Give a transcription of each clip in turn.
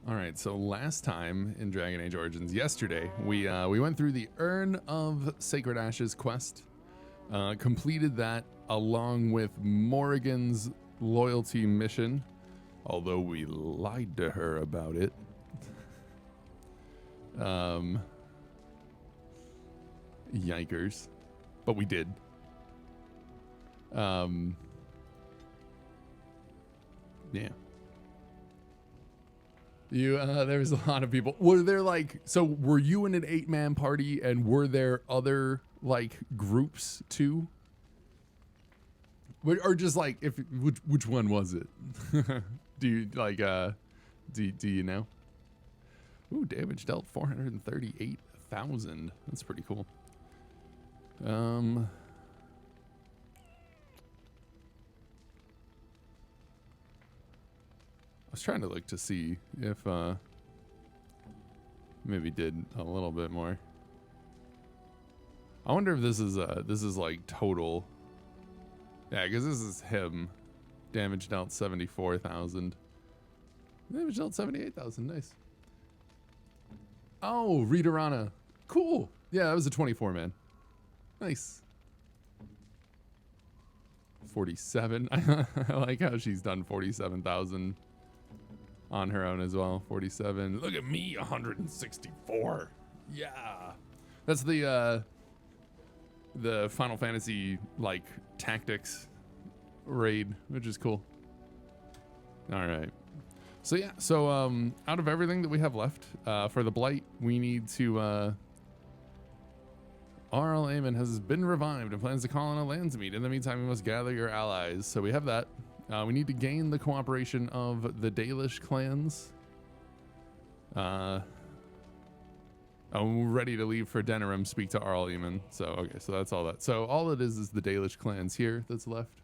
All right, so last time in Dragon Age Origins, yesterday, we went through the Urn of Sacred Ashes quest, completed that along with Morrigan's loyalty mission, although we lied to her about it. Yikers. But we did. Yeah. There was a lot of people. Were there so were you in an 8-man party and were there other groups too? Or just which one was it? Do you do you know? Ooh, damage dealt 438,000. That's pretty cool. I was trying to look to see if maybe did a little bit more. I wonder if this is like total. Yeah, because this is him. Damage dealt 74,000. Damage dealt 78,000. Nice. Oh, Readerana. Cool. Yeah, that was a 24 man. Nice. 47. I like how she's done 47,000 on her own as well. 47. Look at me, 164. Yeah. That's the Final Fantasy tactics raid, which is cool. All right. So yeah, out of everything that we have left for the Blight, we need to Arl Eamon has been revived and plans to call on a Landsmeet. In the meantime, we must gather your allies. So we have that. We need to gain the cooperation of the Dalish clans. I'm ready to leave for Denerim, speak to Arl Eamon. So, okay, so that's all that. So all it is the Dalish clans here that's left.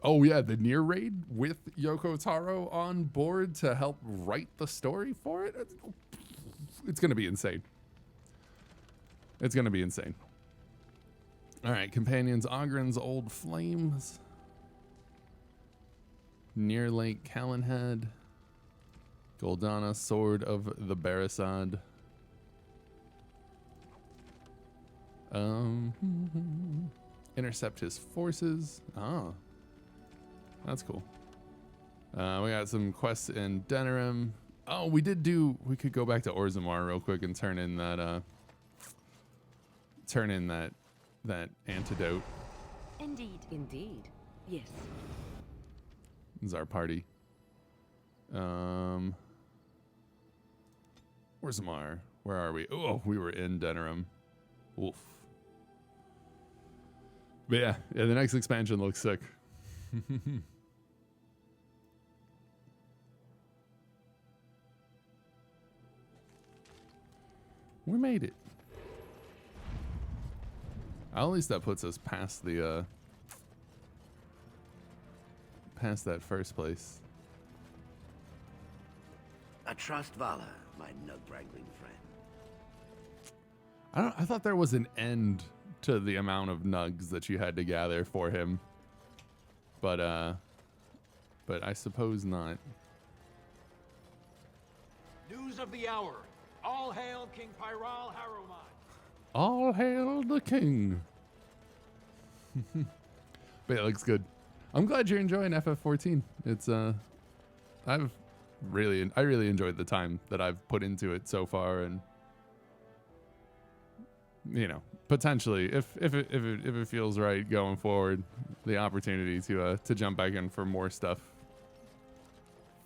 Oh yeah, the Near raid with Yoko Taro on board to help write the story for it. It's going to be insane. It's going to be insane. All right, companions, Ogren's Old Flames. Near Lake Callanhead. Goldana, Sword of the Barasad. Intercept his forces. Oh, that's cool. We got some quests in Denerim. Oh, we could go back to Orzammar real quick and turn in that that antidote. Indeed. Yes. This is our party. Orzammar, where are we? Oh, we were in Denerim. Wolf. But yeah, the next expansion looks sick. We made it. At least that puts us past the past that first place. I trust Vala, my nug-wrangling friend. I thought there was an end to the amount of nugs that you had to gather for him. But I suppose not. News of the hour. All hail King Pyral Harrowmon. All hail the king. But it looks good. I'm glad you're enjoying FF14. It's I really enjoyed the time that I've put into it so far, and potentially if it feels right going forward, the opportunity to jump back in for more stuff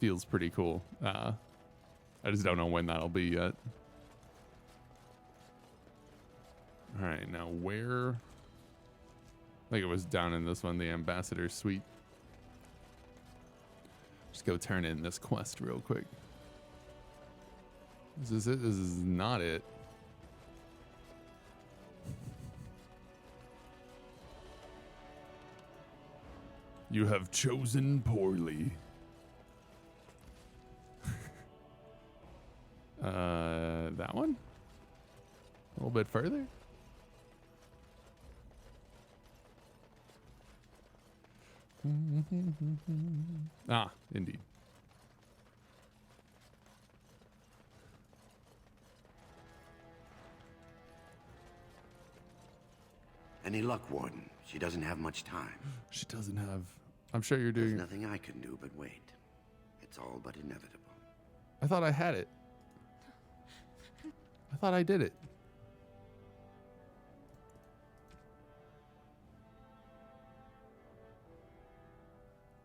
feels pretty cool. I just don't know when that'll be yet. All right, now where? I think it was down in this one, the Ambassador's Suite. Just go turn in this quest real quick. Is this it? This is not it. You have chosen poorly. That one? A little bit further? Ah, indeed. Any luck, Warden? She doesn't have much time. She doesn't have. I'm sure you're There's doing. nothing I can do but wait. It's all but inevitable. I thought I had it. I thought I did it.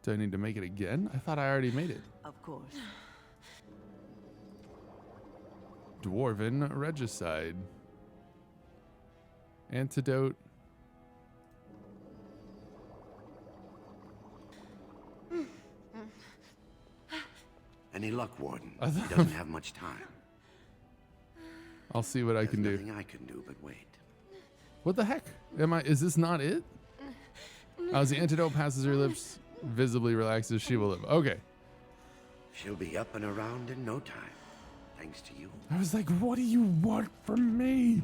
Do I need to make it again? I thought I already made it. Of course. Dwarven regicide. Antidote. Any luck, Warden? I She thought- doesn't have much time. I'll see what I can There's do. nothing I can do but wait. What the heck? Is this not it? As the antidote passes her lips, visibly relaxes, she will live. Okay. She'll be up and around in no time. Thanks to you. I was like, what do you want from me?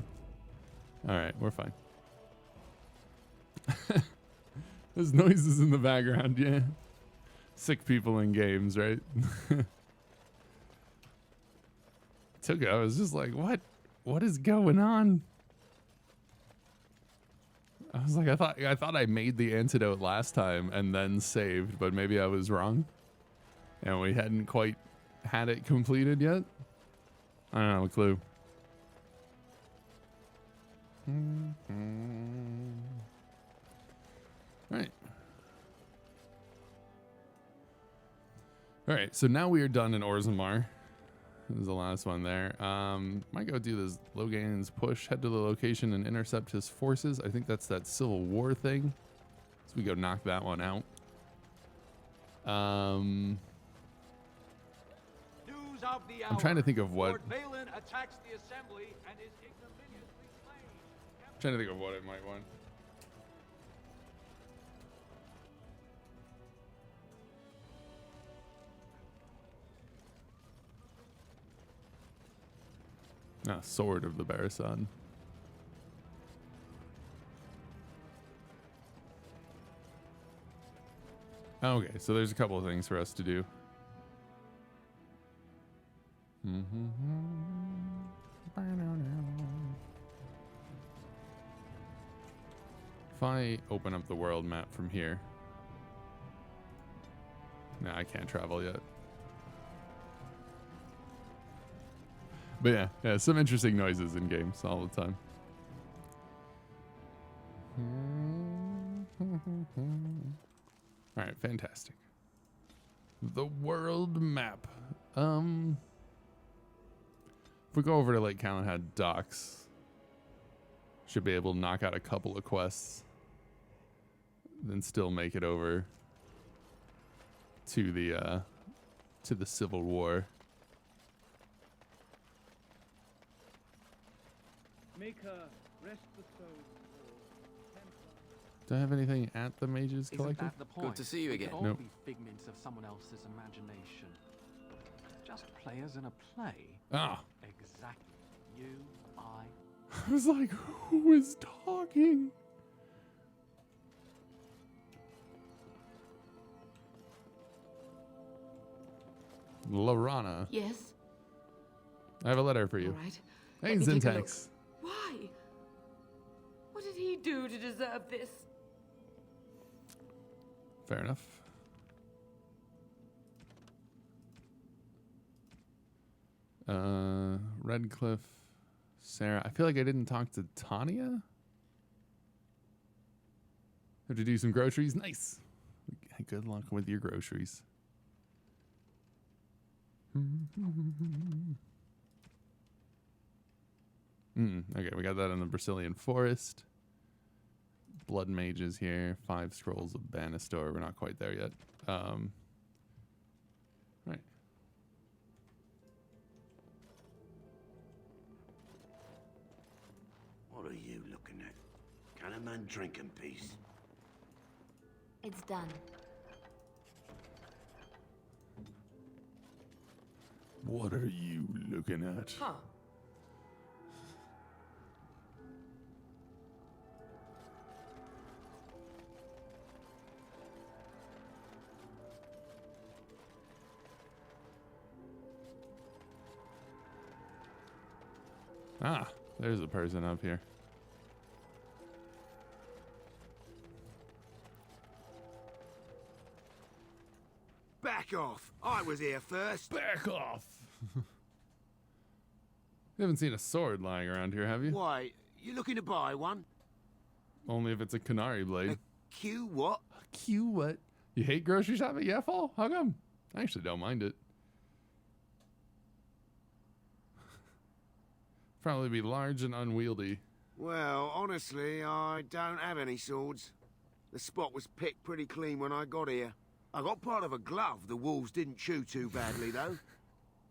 All right, we're fine. There's noises in the background, yeah. Sick people in games, right? I was just like, what? What is going on? I was like, I thought I made the antidote last time and then saved, but maybe I was wrong. And we hadn't quite had it completed yet. I don't have a clue. Right. All right, so now we are done in Orzammar. This is the last one there. Might go do this Logain's push, head to the location and intercept his forces. I think that's that Civil War thing. So we go knock that one out. News of the hour. I'm trying to think of what. Lord Balin attacks the assembly and is ignominiously slain. I'm trying to think of what I might want. Ah, Sword of the Barasan. Okay, so there's a couple of things for us to do. If I open up the world map from here. No, I can't travel yet. But yeah, some interesting noises in games all the time. All right, fantastic. The world map. If we go over to Lake Calenhad docks, should be able to knock out a couple of quests, then still make it over to the Civil War. Make her rest the soul. Do I have anything at the Mages Isn't Collective? that the point? Good to see you We again. can all Nope. be figments of someone else's imagination. Just players in a play. Ah, Exactly. You, I. I was like, who is talking? Lorana, Yes. I have a letter for you. All right. Hey, Let me take a look. Zintax. Why? What did he do to deserve this? Fair enough. Redcliffe, Sarah. I feel like I didn't talk to Tanya. Have to do some groceries. Nice. Good luck with your groceries. Okay, we got that in the Brazilian forest. Blood mages here. 5 scrolls of Banastor. We're not quite there yet. Right. What are you looking at? Can a man drink in peace? It's done. What are you looking at? Huh. Ah, there's a person up here. Back off. I was here first. Back off. You haven't seen a sword lying around here, have you? Why, you looking to buy one? Only if it's a Kunari blade. A Q what? Q what? You hate grocery shopping, yeah, Fall? How come? I actually don't mind it. Probably be large and unwieldy. Well, honestly, I don't have any swords. The spot was picked pretty clean when I got here. I got part of a glove the wolves didn't chew too badly, though.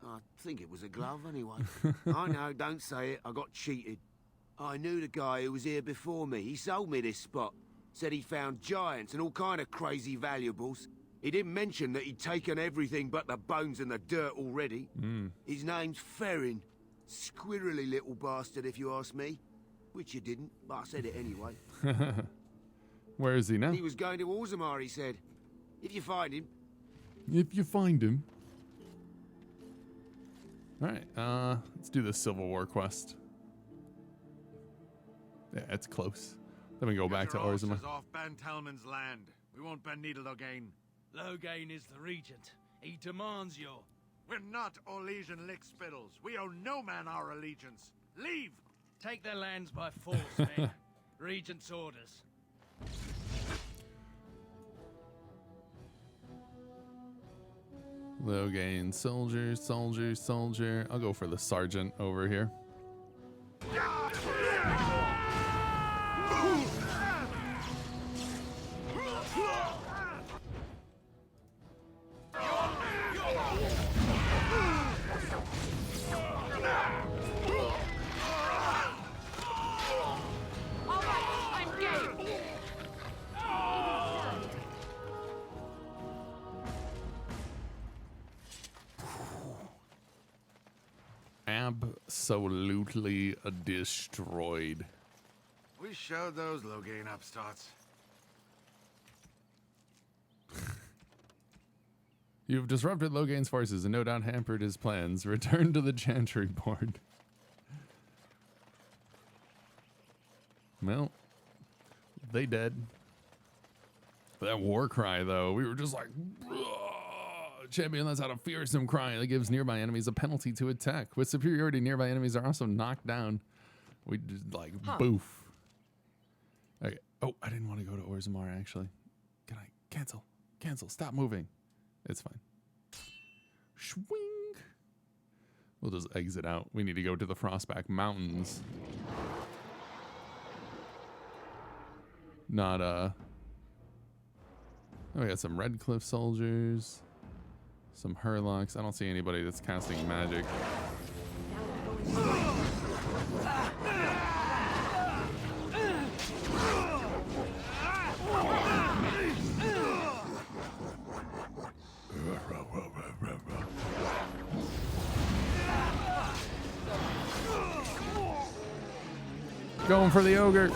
I think it was a glove, anyway. I know, don't say it. I got cheated. I knew the guy who was here before me. He sold me this spot. Said he found giants and all kind of crazy valuables. He didn't mention that he'd taken everything but the bones and the dirt already. His name's Ferrin. Squirrely little bastard, if you ask me. Which you didn't, but I said it anyway. Where is he now? He was going to Orzammar, he said. If you find him. If you find him. Alright, let's do the Civil War quest. Yeah, it's close. Then we go back to Orzammar. off Ban Talman's land. We won't ban Needle Loghain. Loghain is the regent. He demands your... We're not Orlesian lick spittles. We owe no man our allegiance. Leave! Take their lands by force, men. Regent's orders. Loghain, soldier, soldier, soldier. I'll go for the sergeant over here. All right, I'm game. Absolutely destroyed. We showed those Loghain upstarts. You've disrupted Loghain's forces and no doubt hampered his plans. Return to the Chantry board. Well, they dead. That war cry, though, we were just like, champion lets out a fearsome cry that gives nearby enemies a penalty to attack. With superiority, nearby enemies are also knocked down. We just like boof. Okay. Oh, I didn't want to go to Orzammar, actually. Can I cancel? Cancel. Stop moving. It's fine. Swing. We'll just exit out. We need to go to the Frostback Mountains. Not, oh, we got some Red Cliff soldiers. Some Hurlocks. I don't see anybody that's casting magic. Going for the ogre.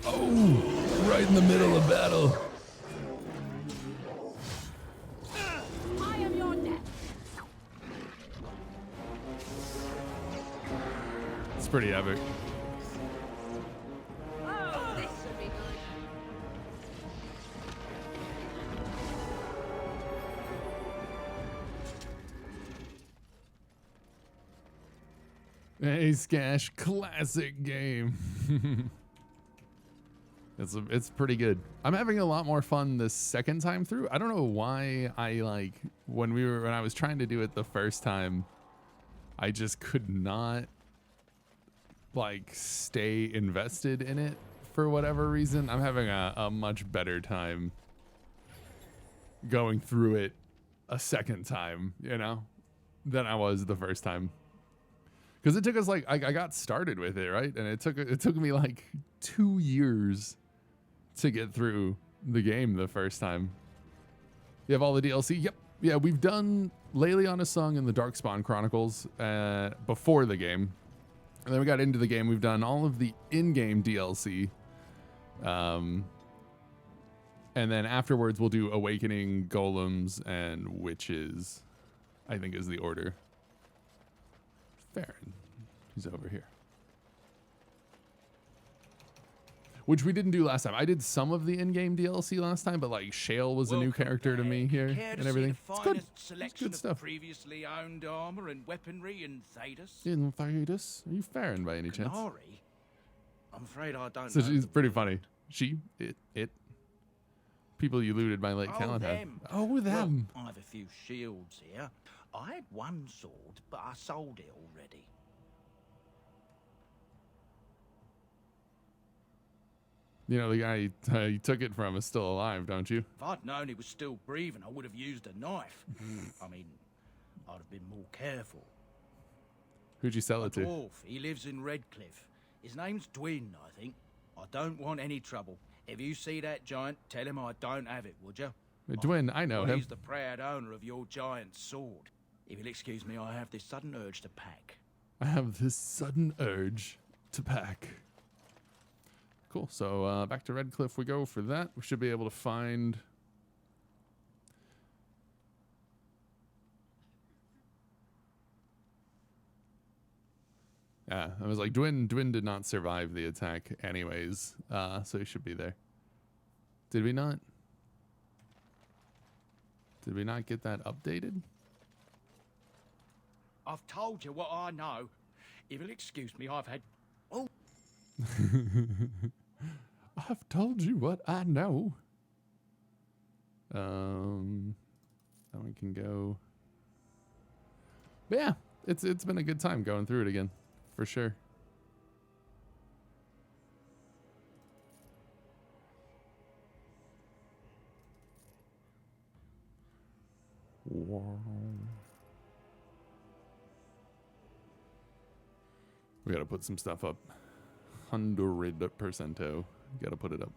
Oh, right in the middle of battle. I am your death. It's pretty epic. Oh, this should be good. Hey, Skash, classic game. It's pretty good. I'm having a lot more fun the second time through. I don't know why when I was trying to do it the first time, I just could not stay invested in it for whatever reason. I'm having a much better time going through it a second time, than I was the first time. Because it took us I got started with it, right? And it took me 2 years to get through the game the first time. You have all the DLC? Yep. Yeah, we've done Leliana Sung and the Darkspawn Chronicles before the game. And then we got into the game. We've done all of the in-game DLC. And then afterwards, we'll do Awakening, Golems, and Witches, I think is the order. Farron. He's over here. Which we didn't do last time. I did some of the in-game DLC last time, but like Shale was a new character to me here and everything. It's good. It's good stuff. Previously owned armor and weaponry in Thedas. In Thedas? Are you Farron by any chance? Canary? I'm afraid I don't So know. she's pretty funny. She, it. People you looted by Lake Oh, Calenhad. them. Oh, them. Well, I have a few shields here. I had one sword, but I sold it already. You know, the guy you took it from is still alive, don't you? If I'd known he was still breathing, I would have used a knife. I mean, I'd have been more careful. Who'd you sell it to? Dwarf, he lives in Redcliffe. His name's Dwin, I think. I don't want any trouble. If you see that giant, tell him I don't have it, would you? Dwin, I know him. He's the proud owner of your giant sword. If you'll excuse me, I have this sudden urge to pack. I have this sudden urge to pack. Cool. So back to Redcliffe we go for that. We should be able to find... Yeah, I was like, Dwin did not survive the attack anyways, so he should be there. Did we not? Did we not get that updated? I've told you what I know. If you'll excuse me, I've had... Oh, I've told you what I know. That one can go. But yeah, it's been a good time going through it again, for sure. Wow. We gotta put some stuff up. 100%. Gotta put it up.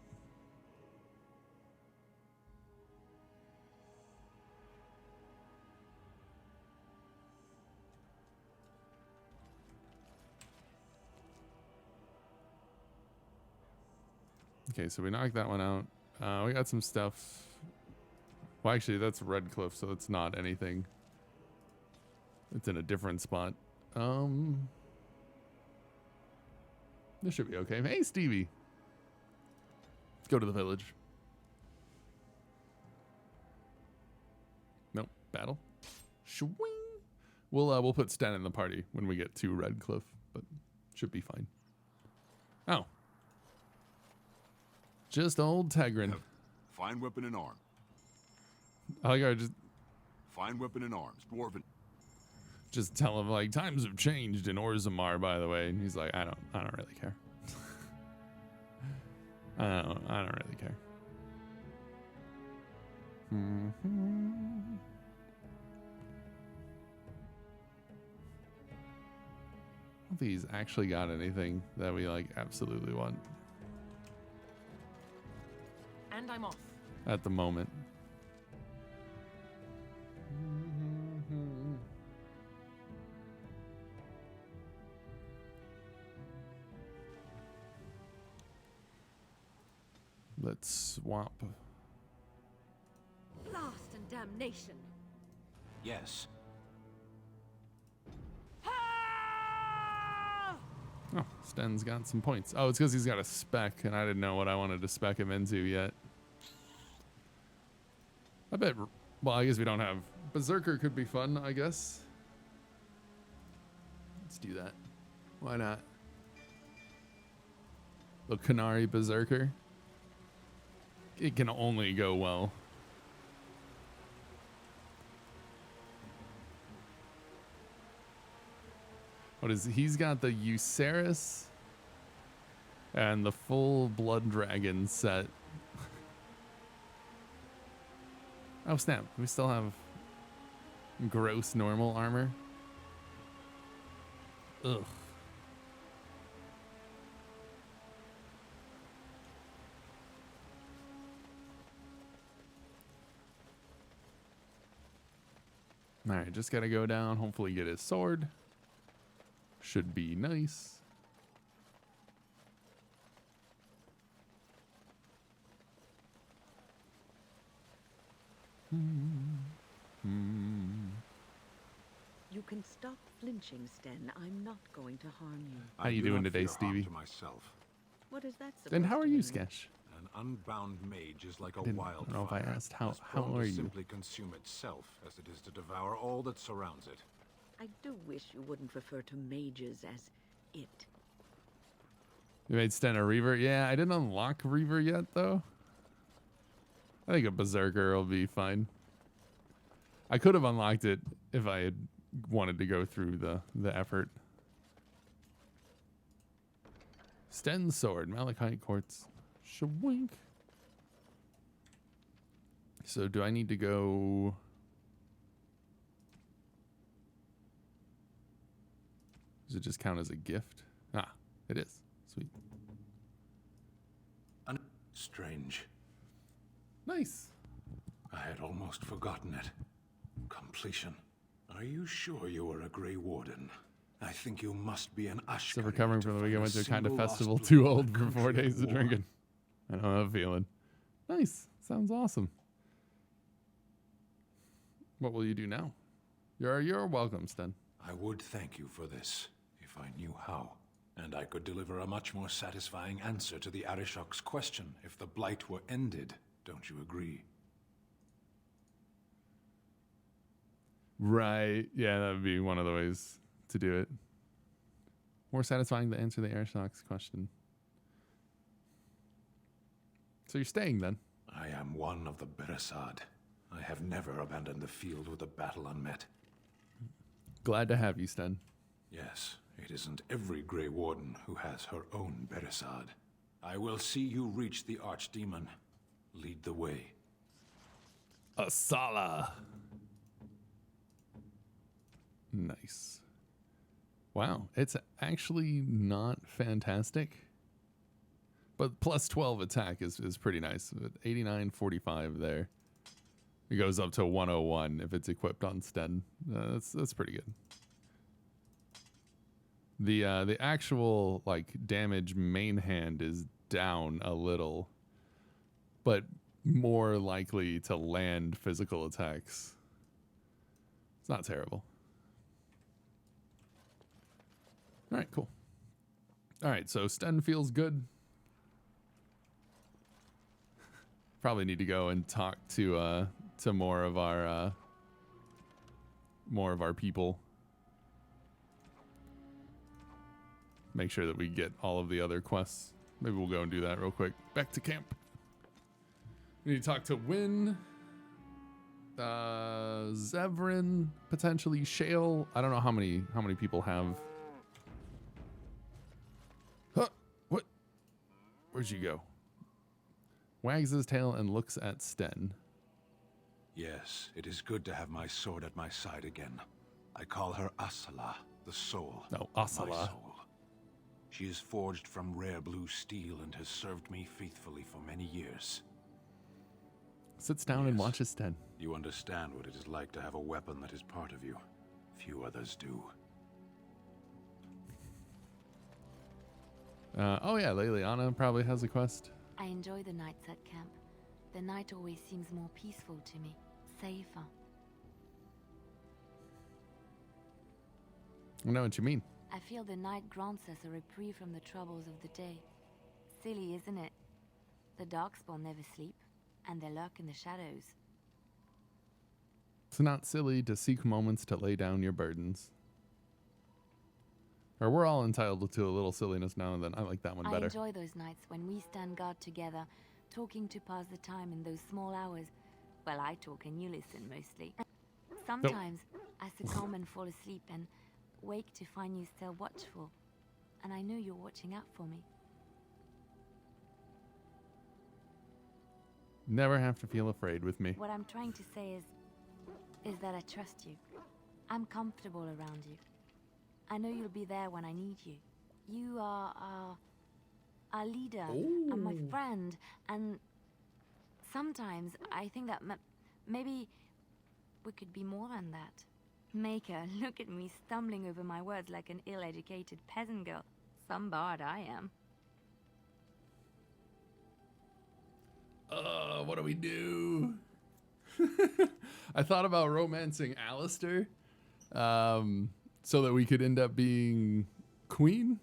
Okay, so we knocked that one out. We got some stuff. Well, actually, that's Redcliffe, so it's not anything. It's in a different spot. This should be okay. Hey, Stevie. Let's go to the village. Nope. Battle. Shwing. We'll put Sten in the party when we get to Redcliffe, but should be fine. Oh. Just old Tegrin. Fine weapon and arm. I like how I just Fine weapon and arms. Dwarven. just tell him like times have changed in Orzammar, by the way, and he's like, I don't really care. I don't really care. I don't think he's actually got anything that we like absolutely want And I'm off. at the moment. Let's swap. Blast and damnation. Yes. Oh, Sten's got some points. Oh, it's because he's got a spec, and I didn't know what I wanted to spec him into yet. I bet... Well, I guess we don't have... Berserker could be fun, I guess. Let's do that. Why not? The Canary Berserker. It can only go well. What is he's got the Euceris and the full Blood Dragon set. Oh snap, we still have gross normal armor. Ugh. Alright, just gotta go down, hopefully get his sword. Should be nice. can stop flinching, Sten, I'm not going to harm you. How you doing today, Stevie? To myself. What is that supposed And how are you, to mean? Skesh? An unbound mage is like a I don't wildfire. know if I asked how as prone are to you? simply consume itself as it is to devour all that surrounds it. I do wish you wouldn't refer to mages as it. You made Sten a Reaver? Yeah, I didn't unlock Reaver yet, though. I think a Berserker will be fine. I could have unlocked it if I had wanted to go through the effort. Sten's Sword, Malachite Quartz. Shawink. So do I need to go... Does it just count as a gift? Ah, it is. Sweet. Strange. Nice. I had almost forgotten it. Completion. Are you sure you are a Grey Warden? I think you must be an Ashkari. So recovering to from the find weekend a went to a kind of single festival lost too blade in old a for 4 country days at of war. drinking. I don't have a feeling. Nice. Sounds awesome. What will you do now? You're welcome, Sten. I would thank you for this, if I knew how. And I could deliver a much more satisfying answer to the Arishok's question if the Blight were ended. Don't you agree? Right. Yeah, that would be one of the ways to do it. More satisfying to answer the Arishok's question. So you're staying then? I am one of the Beresad. I have never abandoned the field with a battle unmet. Glad to have you, Sten. Yes, it isn't every Grey Warden who has her own Beresad. I will see you reach the Archdemon. Lead the way. Asala. Nice. Wow, it's actually not fantastic. But plus 12 attack is pretty nice. 89.45 there. It goes up to 101 if it's equipped on Sten. That's pretty good. The actual like damage main hand is down a little, but more likely to land physical attacks. It's not terrible. All right, cool. All right, so Sten feels good. Probably need to go and talk to more of our people. Make sure that we get all of the other quests. Maybe we'll go and do that real quick. Back to camp. We need to talk to Wynn, Zevran, potentially Shale. I don't know how many people have. Huh? What? Where'd you go? Wags his tail and looks at Sten. Yes, it is good to have my sword at my side again. I call her Asala, the soul. No, Asala. My soul. She is forged from rare blue steel and has served me faithfully for many years. Sits down and watches Sten. You understand what it is like to have a weapon that is part of you. Few others do. Oh yeah, Leliana probably has a quest. I enjoy the nights at camp. The night always seems more peaceful to me, safer. I know what you mean. I feel the night grants us a reprieve from the troubles of the day. Silly, isn't it? The Darkspawn never sleep, and they lurk in the shadows. It's not silly to seek moments to lay down your burdens. Or we're all entitled to a little silliness now and then. I like that one better. I enjoy those nights when we stand guard together, talking to pass the time in those small hours. Well, I talk and you listen mostly. Sometimes I succumb and fall asleep and wake to find you still watchful. And I know you're watching out for me. Never have to feel afraid with me. What I'm trying to say is that I trust you. I'm comfortable around you. I know you'll be there when I need you. You are our leader and my friend, and sometimes I think that maybe we could be more than that. Maker, look at me stumbling over my words like an ill-educated peasant girl. Some bard I am. What do we do? I thought about romancing Alistair so that we could end up being queen.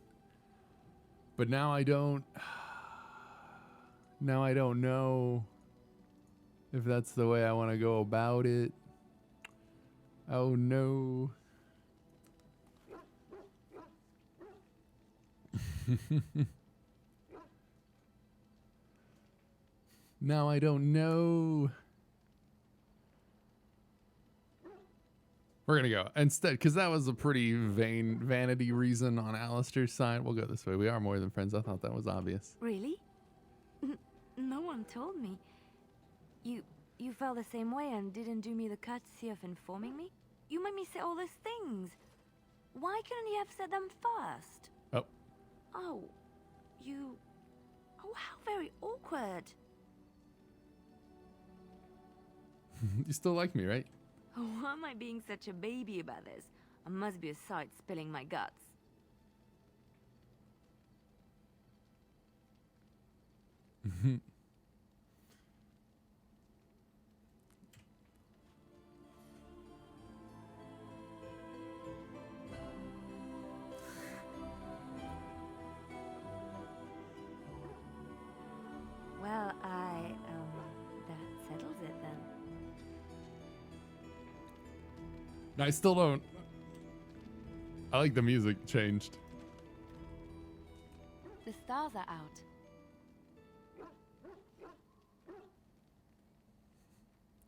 But now I don't. Now I don't know if that's the way I want to go about it. Oh no. Now I don't know. We're gonna go instead, because that was a pretty vain vanity reason on Alistair's side. We'll go this way. We are more than friends. I thought that was obvious. Really? No one told me. You felt the same way and didn't do me the courtesy of informing me? You made me say all those things. Why couldn't you have said them first? Oh. Oh, you... Oh, how very awkward. You still like me, right? Why am I being such a baby about this? I must be a sight spilling my guts. Well, that settles it then. I still don't. I like the music changed. The stars are out.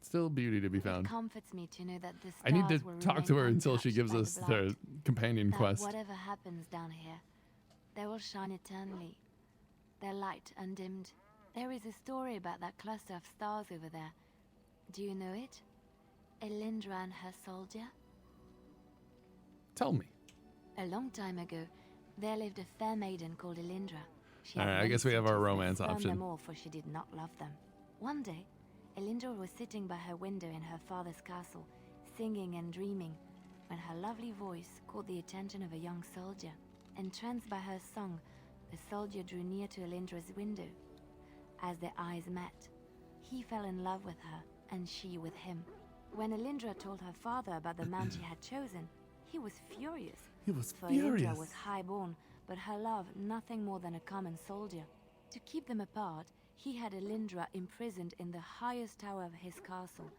Still beauty to be It found. comforts me to know that the stars I need to will talk remain to her until she untouched gives by us the blight. the companion That quest. whatever happens down here, they will shine eternally. Their light undimmed. There is a story about that cluster of stars over there. Do you know it? Elindra and her soldier? Tell me. A long time ago, there lived a fair maiden called Elindra. She All had right, I many guess we have our suitors, but romance spurned option. them all, for she did not love them. One day, Elindra was sitting by her window in her father's castle, singing and dreaming, when her lovely voice caught the attention of a young soldier. Entranced by her song, the soldier drew near to Elindra's window. As their eyes met, he fell in love with her, and she with him. When Elindra told her father about the man she had chosen, he was furious. He was For furious. Elindra was highborn, but her love nothing more than a common soldier. To keep them apart, he had Elindra imprisoned in the highest tower of his castle,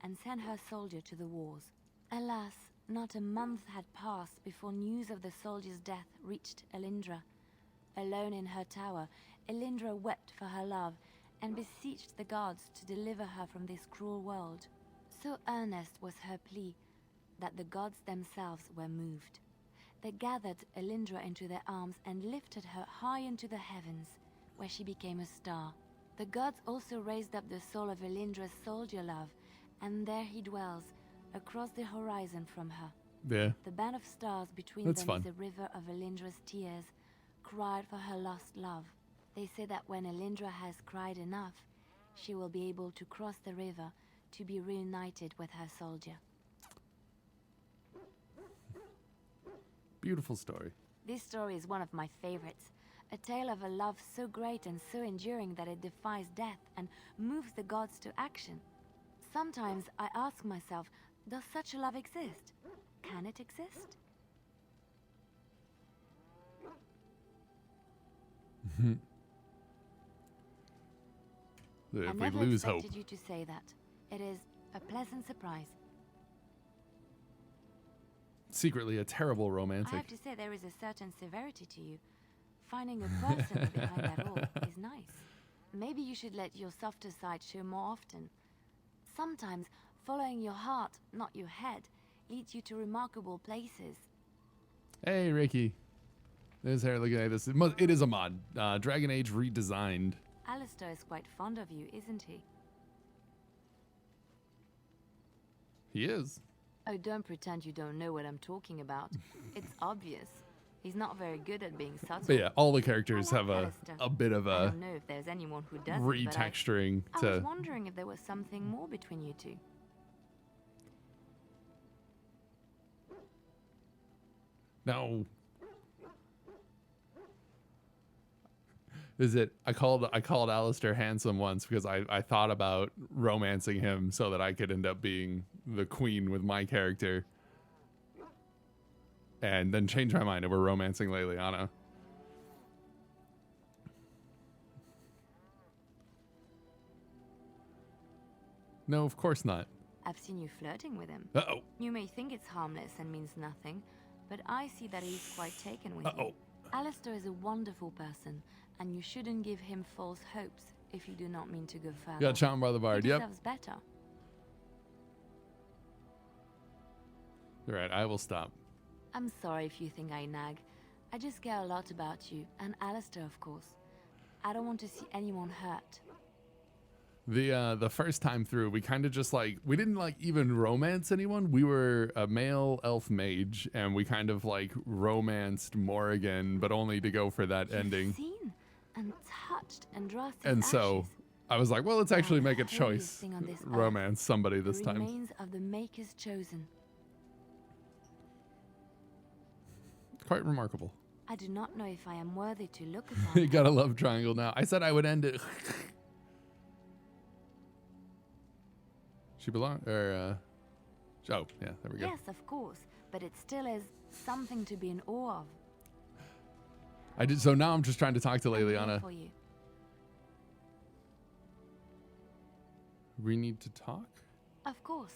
and sent her soldier to the wars. Alas, not a month had passed before news of the soldier's death reached Elindra. Alone in her tower, Elindra wept for her love, and beseeched the gods to deliver her from this cruel world. So earnest was her plea that the gods themselves were moved. They gathered Elindra into their arms and lifted her high into the heavens, where she became a star. The gods also raised up the soul of Elindra's soldier love, and there he dwells, across the horizon from her. Yeah. The band of stars between That's them fun. is a river of Elindra's tears, cried for her lost love. They say that when Elindra has cried enough, she will be able to cross the river to be reunited with her soldier. Beautiful story. This story is one of my favorites. A tale of a love so great and so enduring that it defies death and moves the gods to action. Sometimes I ask myself, does such a love exist? Can it exist? I If we never lose hope. expected you to say that. It is a pleasant surprise. Secretly a terrible I romantic. have to say there is a certain severity to you. Finding a person behind that all is nice. Maybe you should let your softer side show more often. Sometimes following your heart, not your head, leads you to remarkable places. Hey, Ricky. There's her looking at this. It is a mod. Dragon Age redesigned. Alistair is quite fond of you, isn't he? He is. Oh, don't pretend you don't know what I'm talking about. It's obvious. He's not very good at being subtle. But yeah, all the characters I have like a Alistair. bit of I a don't know if there's anyone who does. retexturing I to. was wondering if there was something more between you two. No. Is it? I called Alistair handsome once because I thought about romancing him so that I could end up being the queen with my character. and then change my mind and we're romancing Leliana. No, of course not. I've seen you flirting with him. Uh-oh. You may think it's harmless and means nothing, but I see that he's quite taken with Uh-oh. you. Alistair is a wonderful person, and you shouldn't give him false hopes if you do not mean to go further. Got charmed by the bard, He yep. deserves better. You're right, I will stop. I'm sorry if you think I nag. I just care a lot about you, and Alistair, of course. I don't want to see anyone hurt. The first time through, we kind of just like, we didn't like even romance anyone. We were a male elf mage, and we kind of like romanced Morrigan, but only to go for that ending. Seen and touched and dressed And so I was like, well, let's actually make a choice. Romance somebody this time. Remains of the Maker's chosen. Quite remarkable. I do not know if I am worthy to look upon You got a love triangle now. I said I would end it. She belong or oh yeah, there we go. Yes, of course, but it still is something to be in awe of. I did so now I'm just trying to talk to I'm here Leliana. for you. We need to talk? Of course.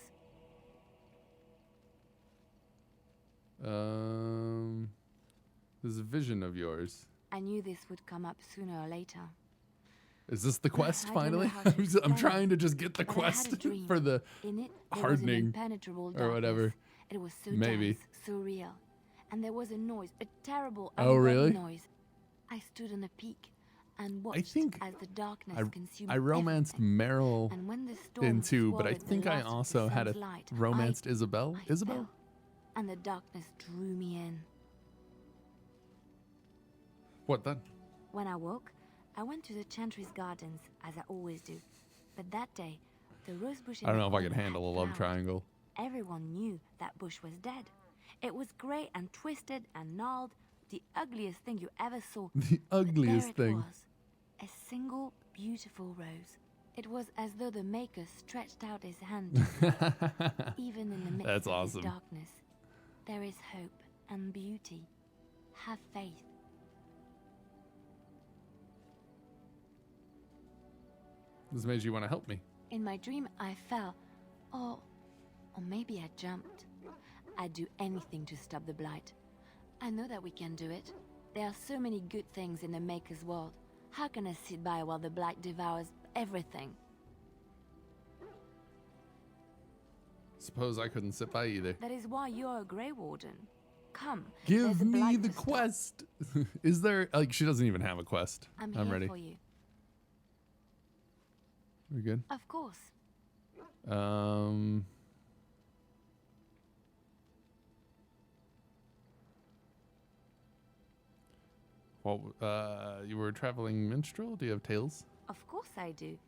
There's a vision of yours. I knew this would come up sooner or later. Is this the quest I don't know finally? how to I'm explain trying to just get the but I had a quest dream. for the In it, there was an hardening impenetrable or whatever. darkness. It was so Maybe. dense, so real. And there was a noise, a terrible, Oh, really? ungodly noise. I stood on a peak and watched think as the darkness consumed I romanced everything. Meryl And when the storm in two, but I swallowed the think I last of the also had a sun's light, romanced Isabel. I Isabel? fell, and the darkness drew me in. What then? When I woke, I went to the Chantry's gardens, as I always do. But that day, the rose bush in I don't the know if I could corner handle a had love flowered. triangle. Everyone knew that bush was dead. It was grey and twisted and gnarled, the ugliest thing you ever saw. The ugliest But there it thing. was, a single beautiful rose. It was as though the Maker stretched out his hand. Even in the midst That's of awesome. this darkness, there is hope and beauty. Have faith. This made you want to help me. In my dream, I fell, or maybe I jumped. I'd do anything to stop the blight. I know that we can do it. There are so many good things in the Maker's world. How can I sit by while the blight devours everything? Suppose I couldn't sit by either. That is why you're a Grey Warden. Come, Give there's a me blight the to stop. quest. Is there like she doesn't even have a quest? I'm here ready. for you. We good? Of course. Well, you were a traveling minstrel? Do you have tales? Of course I do.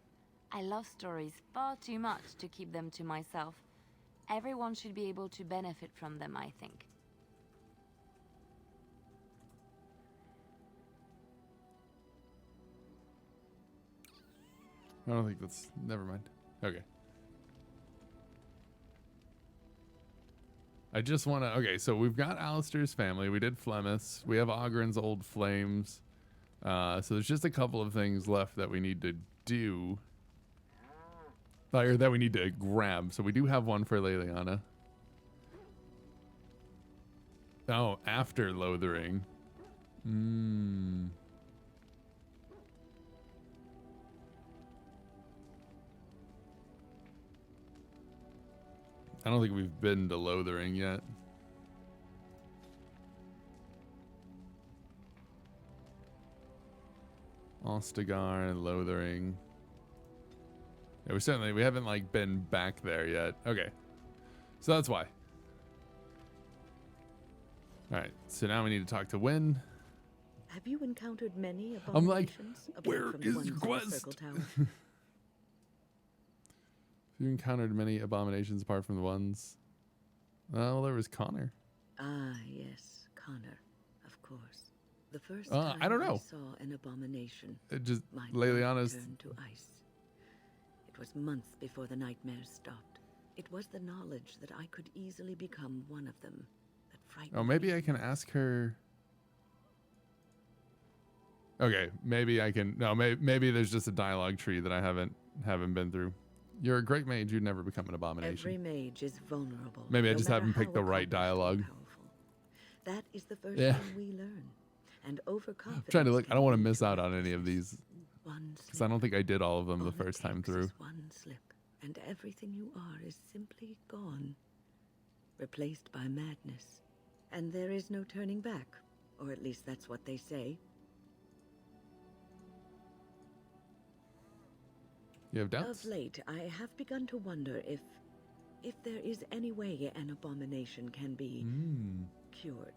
I love stories far too much to keep them to myself. Everyone should be able to benefit from them, I think. I don't think that's... Never mind. Okay. I just want to... Okay, so we've got Alistair's family. We did Flemeth's. We have Ogren's Old Flames. So there's just a couple of things left that we need to do. Or that we need to grab. So we do have one for Leliana. Oh, after Lothering. I don't think we've been to Lothering yet. Ostagar and Lothering. Yeah, we haven't like been back there yet. Okay. So that's why. Alright, so now we need to talk to Wynn. Have you encountered many I'm like, abominations? apart where from is the your ones in the quest? Circle Tower? You encountered many abominations apart from the ones. Oh, there was Connor. Ah, yes, Connor, of course. The first I time don't know. I saw an abomination, It just my blood Leliana's. turned to ice. It was months before the nightmares stopped. It was the knowledge that I could easily become one of them that frightened Oh, maybe me. I can ask her. Okay, maybe I can. No, maybe there's just a dialogue tree that I haven't been through. You're a great mage. You'd never become an abomination. Every mage is vulnerable. Maybe I no just matter haven't how picked the right accomplished or dialogue. powerful. That is the first Yeah. thing we learn. And overconfidence. I'm trying to look. I don't want to can lead miss out on any of recklessness. these One because I don't think I did all of them the All it first time takes through. is one slip, and everything you are is simply gone, replaced by madness. And there is no turning back, or at least that's what they say. You have doubts? Of late, I have begun to wonder if there is any way an abomination can be cured.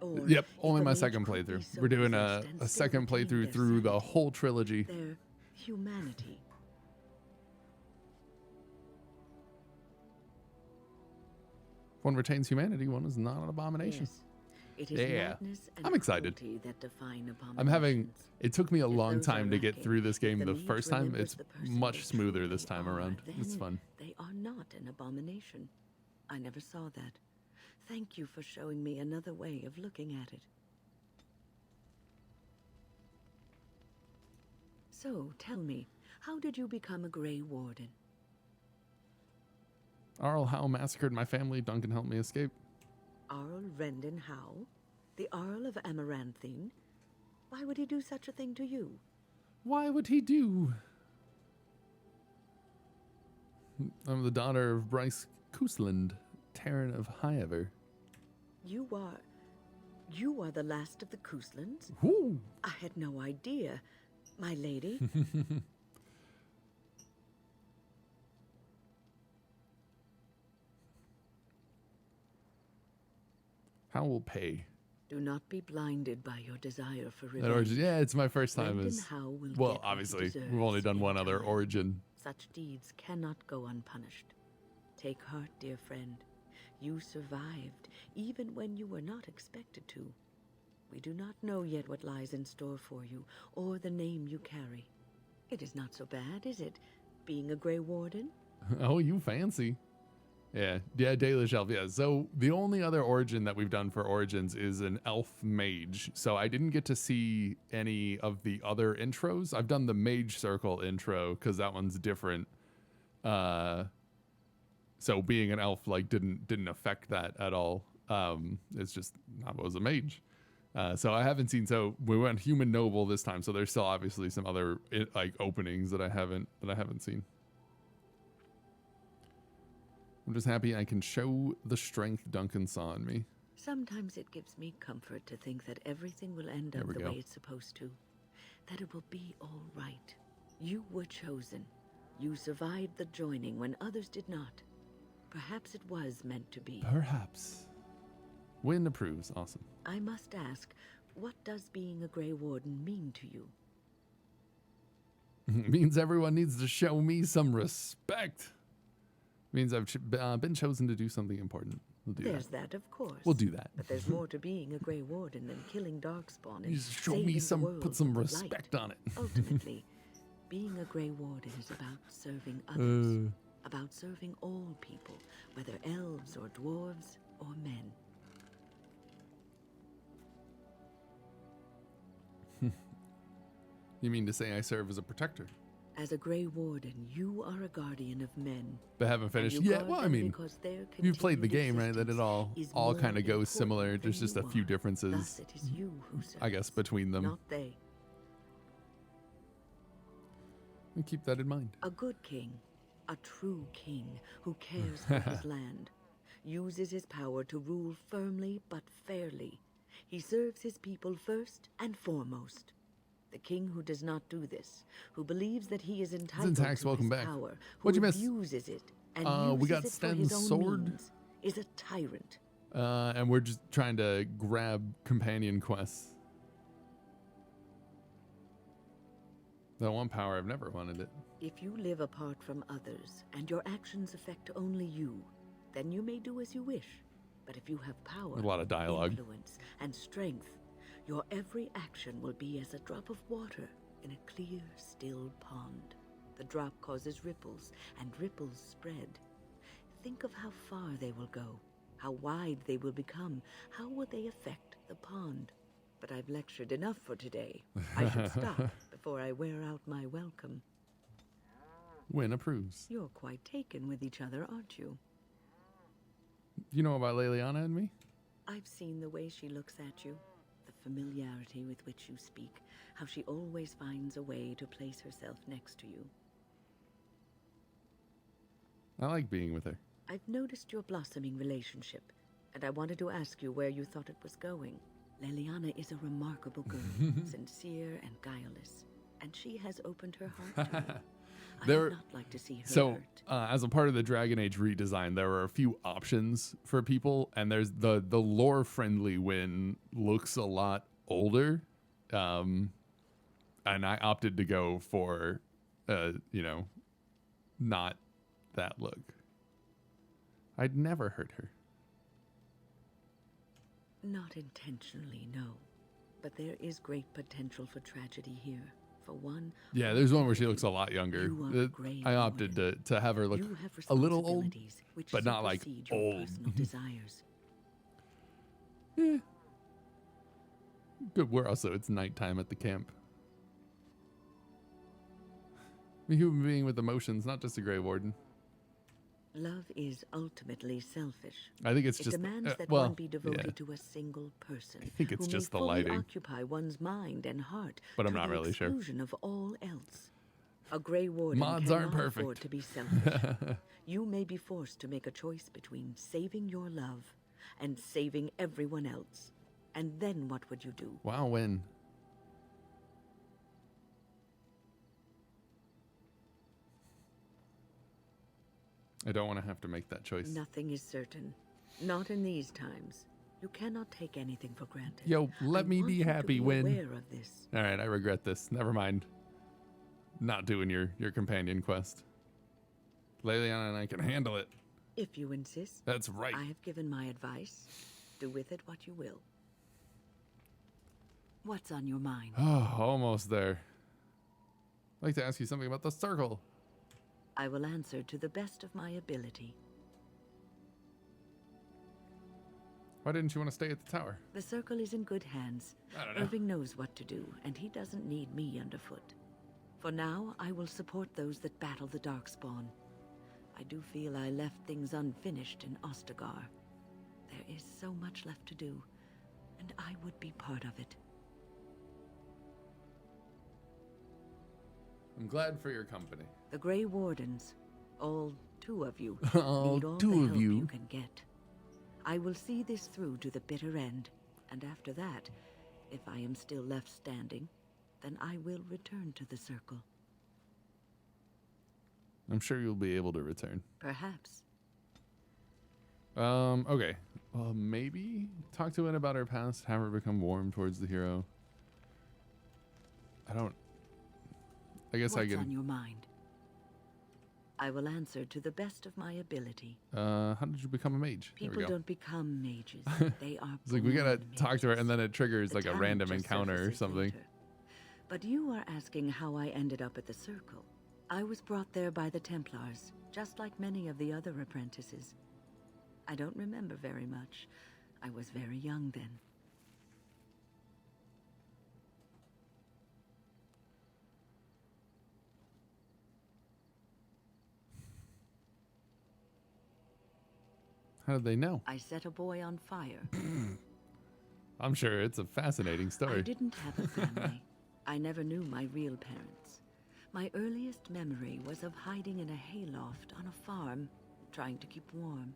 Or Yep, if only a my mage second could be playthrough. so We're doing possessed a and still second retain playthrough their through the sanity, whole trilogy. their humanity. If one retains humanity, one is not an abomination. Yes. It is Yeah. madness and I'm excited. cruelty that define I'm having. abominations. It took me a If long those are time to get lacking, through this if game the the mage first time. remembers It's the person much they smoother truly this time are, around. It's then fun. They are not an abomination. I never saw that. Thank you for showing me another way of looking at it. So, tell me, how did you become a Grey Warden? Arl Howe massacred my family. Duncan helped me escape. Arl Rendon Howe? The Arl of Amaranthine? Why would he do such a thing to you? Why would he do? I'm the daughter of Bryce Cousland, Terran of Highever. You are the last of the Couslands? Whoo! I had no idea, my lady. How will pay? Do not be blinded by your desire for That revenge. origin, yeah, it's my first time Rendon as. Howe will Well, get what he obviously, deserves we've only done in one other time. origin. Such deeds cannot go unpunished. Take heart, dear friend. You survived, even when you were not expected to. We do not know yet what lies in store for you, or the name you carry. It is not so bad, is it, being a Grey Warden? Oh, you fancy. Yeah, Dalish Elf, yeah. So the only other origin that we've done for Origins is an Elf Mage. So I didn't get to see any of the other intros. I've done the Mage Circle intro, because that one's different. So being an elf like didn't affect that at all. It's just I was a mage. So I haven't seen. So we went human noble this time. So there's still obviously some other like openings that I haven't seen. I'm just happy I can show the strength Duncan saw in me. Sometimes it gives me comfort to think that everything will end There up we the go. way it's supposed to. That it will be all right. You were chosen. You survived the joining when others did not. Perhaps it was meant to be. Perhaps. Win approves. Awesome. I must ask, what does being a Grey Warden mean to you? Means everyone needs to show me some respect. Means I've been chosen to do something important. We'll do There's that. that, of course. We'll do that. But there's more to being a Grey Warden than killing Darkspawn and Just show saving me the some, world put some with light. respect on it. Ultimately, being a Grey Warden is about serving others. About serving all people, whether elves or dwarves or men. You mean to say I serve as a protector? As a Grey Warden, you are a guardian of men. But haven't and finished. you Yeah, guard well, I them mean, because their you've played the continued game, right? That it all existence is all more kind of goes important similar. than There's just you a few are. differences, Thus, it is you who serves, I guess, between them. not they. And keep that in mind. A good king, a true king who cares for his land, uses his power to rule firmly but fairly. He serves his people first and foremost. The king who does not do this, who believes that he is entitled Zintax, to welcome his back. power, who What'd you miss? abuses it and We uses got it for his Sten's own sword. means, is a tyrant. And we're just trying to grab companion quests. That one power, I've never wanted it. If you live apart from others and your actions affect only you, then you may do as you wish. But if you have power, A lot of dialogue. influence, and strength, your every action will be as a drop of water in a clear, still pond. The drop causes ripples, and ripples spread. Think of how far they will go, How wide they will become. How will they affect the pond? But I've lectured enough for today. I should stop before I wear out my welcome. Wynn approves. You're quite taken with each other, aren't you? You know about Leliana and me? I've seen the way she looks at you, the familiarity with which you speak, how she always finds a way to place herself next to you. I like being with her. I've noticed your blossoming relationship, and I wanted to ask you where you thought it was going. Leliana is a remarkable girl, sincere and guileless, and she has opened her heart to me. I would not like to see her hurt. As a part of the Dragon Age redesign, there were a few options for people, and there's the lore-friendly Wynn looks a lot older, and I opted to go for, not that look. I'd never hurt her. Not intentionally, no. But there is great potential for tragedy here. For one... Yeah, there's one where she looks a lot younger. I opted to have her look a little old, but not like old. Desires. Yeah. Good. It's nighttime at the camp. A human being with emotions, not just a Grey Warden. Love is ultimately selfish. I think it's it just demands that one be devoted to a single person. I think it's who just may the fully lighting. Occupy one's mind and heart, but I'm not really sure. Exclusion of all else. A Grey Warden Mods aren't perfect. Afford to be selfish. You may be forced to make a choice between saving your love and saving everyone else. And then what would you do? Wow, Wynn. I don't want to have to make that choice. Nothing is certain. Not in these times. You cannot take anything for granted. Yo, let me be happy, Wynn. Aware of this. All right, I regret this. Never mind. Not doing your companion quest. Leliana and I can handle it. If you insist. That's right. I have given my advice. Do with it what you will. What's on your mind? Oh, almost there. I'd like to ask you something about the circle. I will answer to the best of my ability. Why didn't you want to stay at the tower? The circle is in good hands. I don't know. Irving knows what to do, and he doesn't need me underfoot. For now, I will support those that battle the Darkspawn. I do feel I left things unfinished in Ostagar. There is so much left to do, and I would be part of it. I'm glad for your company. The Grey Wardens, all two of you, all need all two the of help you you can get. I will see this through to the bitter end, and after that, if I am still left standing, then I will return to the circle. I'm sure you'll be able to return. Perhaps. Okay. Well, maybe talk to Wynn about her past, have her become warm towards the hero. I guess I can... What's on your mind? I will answer to the best of my ability. How did you become a mage? People don't become mages. They are It's like we gotta born talk to her, mages. and then it triggers like a talent random just encounter or surfaces something. later. But you are asking how I ended up at the circle. I was brought there by the Templars, just like many of the other apprentices. I don't remember very much. I was very young then. How did they know? I set a boy on fire. I'm sure it's a fascinating story. I didn't have a family. I never knew my real parents. My earliest memory was of hiding in a hayloft on a farm, trying to keep warm.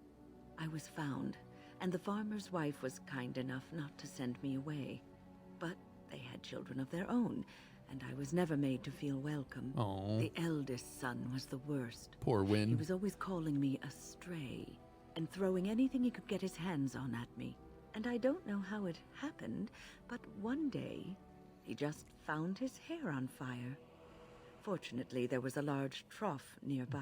I was found, and the farmer's wife was kind enough not to send me away. But they had children of their own, and I was never made to feel welcome. Aww. The eldest son was the worst. Poor Wynn. He was always calling me a stray, and throwing anything he could get his hands on at me. And I don't know how it happened, but one day, he just found his hair on fire. Fortunately, there was a large trough nearby.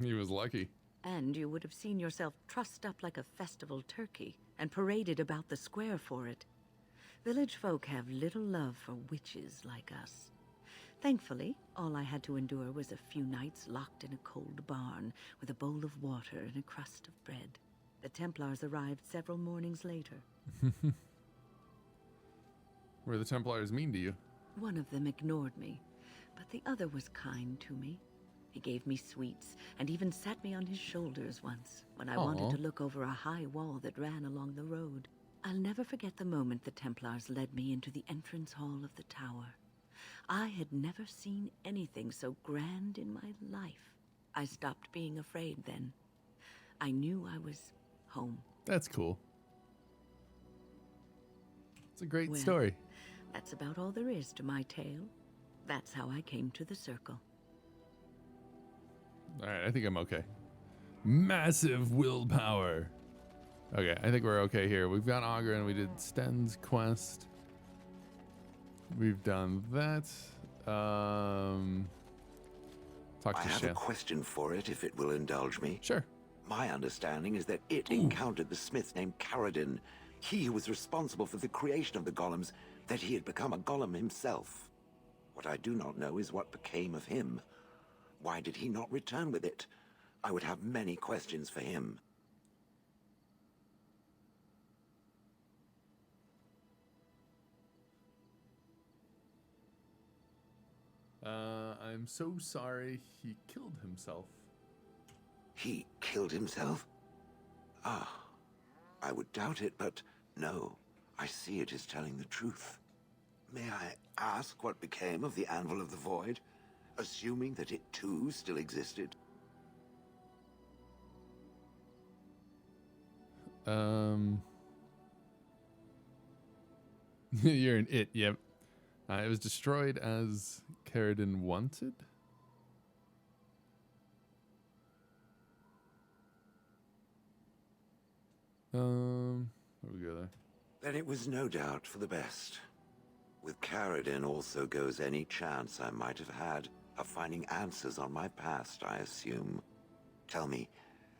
He was lucky. And you would have seen yourself trussed up like a festival turkey and paraded about the square for it. Village folk have little love for witches like us. Thankfully, all I had to endure was a few nights locked in a cold barn with a bowl of water and a crust of bread. The Templars arrived several mornings later. Were the Templars mean to you? One of them ignored me, but the other was kind to me. He gave me sweets and even sat me on his shoulders once when I wanted to look over a high wall that ran along the road. I'll never forget the moment the Templars led me into the entrance hall of the tower. I had never seen anything so grand in my life. I stopped being afraid then. I knew I was home. That's cool. It's a great Well, story. That's about all there is to my tale. That's how I came to the circle. Alright, I think I'm okay. Massive willpower. Okay, I think we're okay here. We've got Ogren, we did Sten's quest. We've done that. Talk to I have Shale. a question for it, if it will indulge me. Sure. My understanding is that it encountered the smith named Caradin. He who was responsible for the creation of the golems, that he had become a golem himself. What I do not know is what became of him. Why did he not return with it? I would have many questions for him. I'm so sorry he killed himself. He killed himself? Ah, I would doubt it, but no. I see it is telling the truth. May I ask what became of the Anvil of the Void, assuming that it too still existed? You're an it, yep. It was destroyed as Caradin wanted. Where we go there? Then it was no doubt for the best. With Caradin also goes any chance I might have had of finding answers on my past, I assume. Tell me,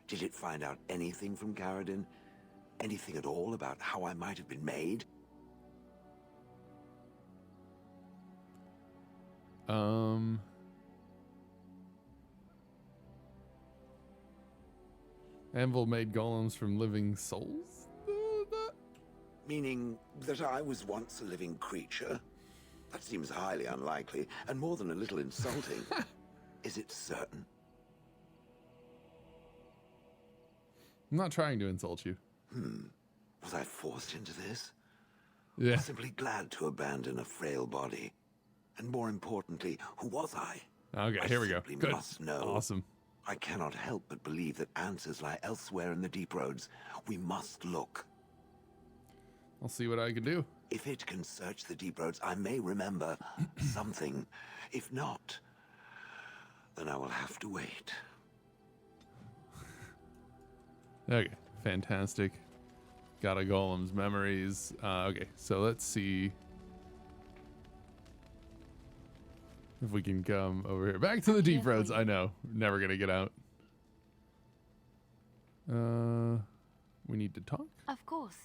did it find out anything from Caradin? Anything at all about how I might have been made? Anvil made golems from living souls? Meaning that I was once a living creature? That seems highly unlikely, and more than a little insulting. Is it certain? I'm not trying to insult you. Was I forced into this? Yeah. Simply glad to abandon a frail body. And more importantly, who was I? Okay, here we go. simply Good. Must know. Awesome. I cannot help but believe that answers lie elsewhere in the deep roads. We must look. I'll see what I can do. If it can search the deep roads, I may remember something. If not, then I will have to wait. Okay, fantastic. Got a golem's memories. Okay, so let's see if we can come over here. Back to the deep roads. I know, never gonna get out. We need to talk. Of course.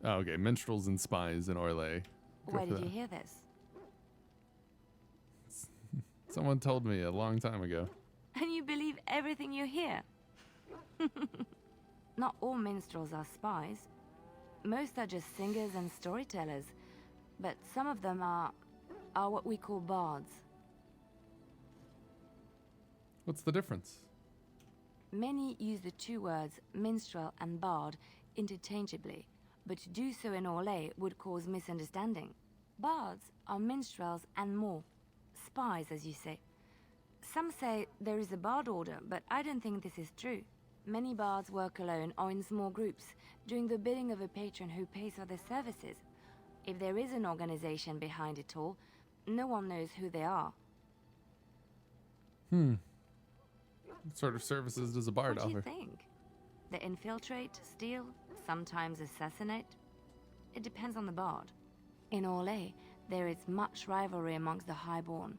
Oh, okay, minstrels and spies in Orlais. Go Where for did that. you hear this? Someone told me a long time ago. And you believe everything you hear? Not all minstrels are spies. Most are just singers and storytellers. But some of them are what we call bards. What's the difference? Many use the two words minstrel and bard interchangeably, but to do so in Orlais would cause misunderstanding. Bards are minstrels and more. Spies, as you say. Some say there is a bard order, but I don't think this is true. Many bards work alone or in small groups, doing the bidding of a patron who pays for their services. If there is an organization behind it all, no one knows who they are. What sort of services does a bard What do you offer? think? They infiltrate, steal, sometimes assassinate? It depends on the bard. In Orlais, there is much rivalry amongst the Highborn.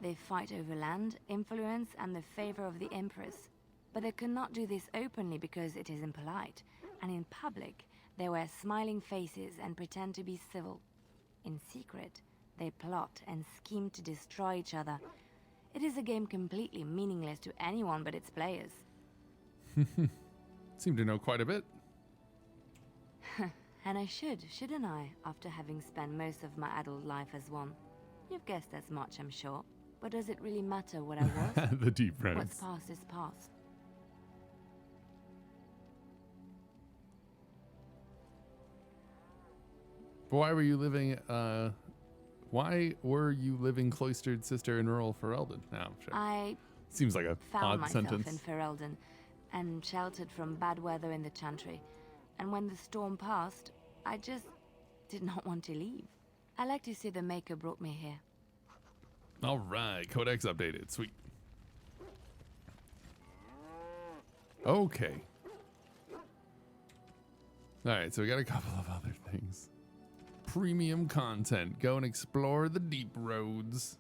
They fight over land, influence, and the favor of the Empress. But they cannot do this openly because it is impolite, and in public, they wear smiling faces and pretend to be civil. In secret, they plot and scheme to destroy each other. It is a game completely meaningless to anyone but its players. Seem to know quite a bit. And I shouldn't I, after having spent most of my adult life as one? You've guessed as much, I'm sure. But does it really matter what I was? The deep friends. What's past is past. But why were you living cloistered sister in rural Ferelden? No, sure. I Seems like a found odd myself sentence. in Ferelden and sheltered from bad weather in the Chantry. And when the storm passed, I just did not want to leave. I like to say the Maker brought me here. All right, codex updated. Sweet. Okay. All right, so we got a couple of other things. Premium content. Go and explore the deep roads.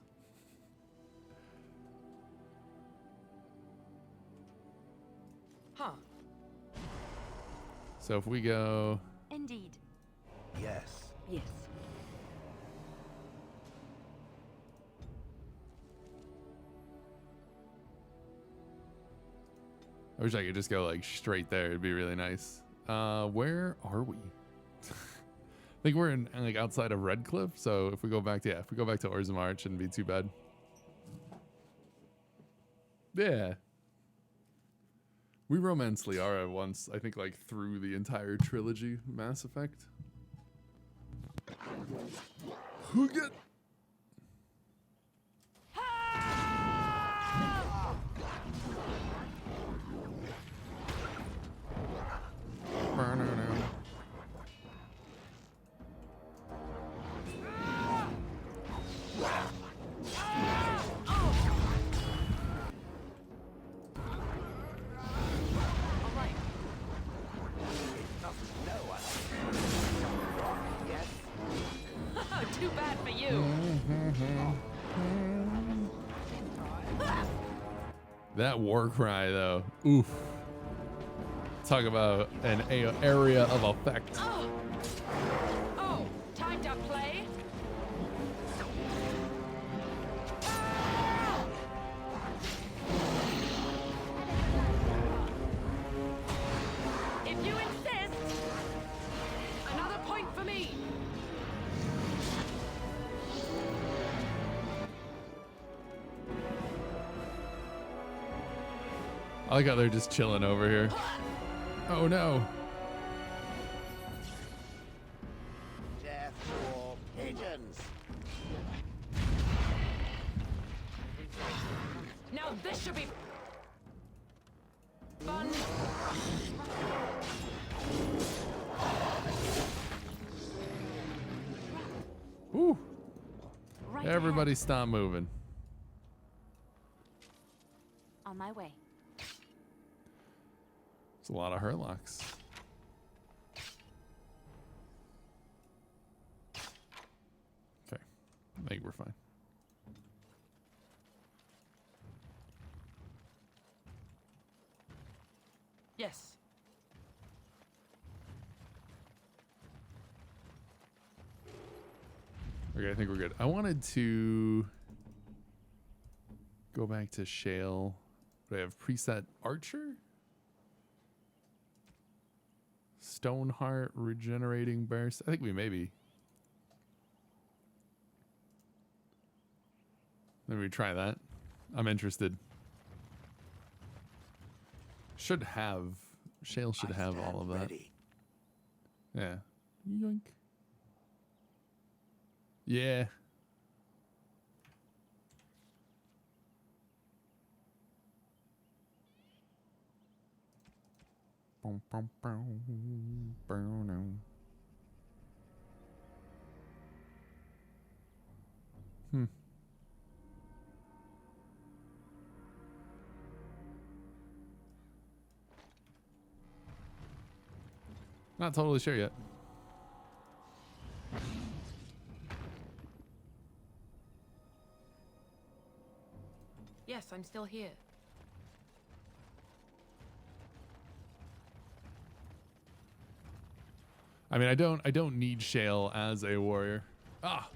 Huh. So if we go... Indeed. Yes. Yes. I wish I could just go like straight there. It'd be really nice. Where are we? I think we're in like outside of Redcliffe. So if we go back to if we go back to Orzammar, it shouldn't be too bad. Yeah. We romanced Liara once, I think like through the entire trilogy Mass Effect. Who get Too bad for you. that war cry though? Oof. Talk about an area of effect. Oh, time to play? If you insist, another point for me. I like how they're just chilling over here. Oh no. Death for pigeons. Now this should be fun. Woo. Right Everybody stop moving. On my way. It's a lot of Hurlocks. Okay. I think we're fine. Yes. Okay, I think we're good. I wanted to go back to Shale. But I have preset Archer? Stoneheart, regenerating burst. I think we maybe. Let me try that. I'm interested. Should have. Shale should have all of that. Ready. Yeah. Yoink. Yeah. Hmm. Not totally sure yet. I'm still here. I mean, I don't need Shale as a warrior. Ah,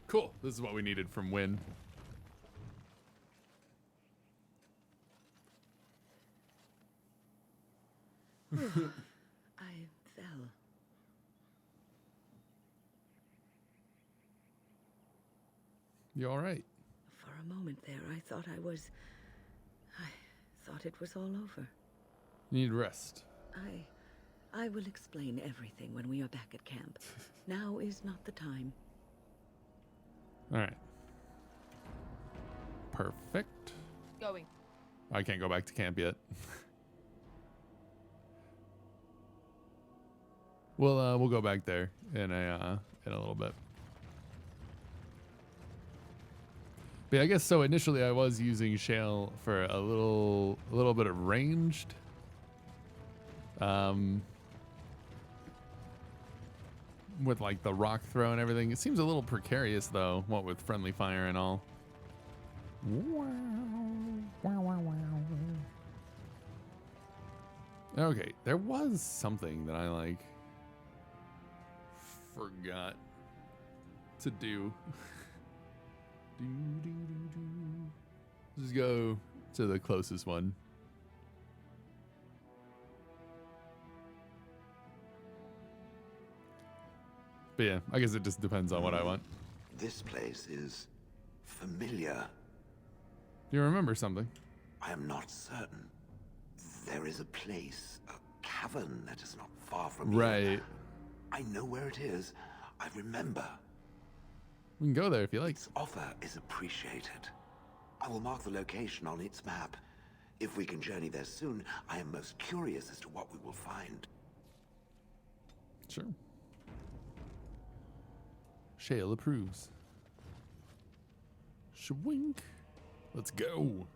cool. This is what we needed from Wynn. I fell. You all right? For a moment there, I thought I thought it was all over. You need rest. I will explain everything when we are back at camp. Now is not the time. All right. Perfect. Going. I can't go back to camp yet. We'll go back there in a little bit. But I guess so. Initially, I was using Shale for a little bit of ranged. With like the rock throw and everything. It seems a little precarious though, what with friendly fire and all. Okay, there was something that I like forgot to do. Just go to the closest one. But yeah, I guess it just depends on what I want. This place is familiar. Do you remember something? I am not certain. There is a place, a cavern that is not far from here. Right. I know where it is. I remember. We can go there if you like. Its offer is appreciated. I will mark the location on its map. If we can journey there soon, I am most curious as to what we will find. Sure. Shale approves. Shwink. Let's go.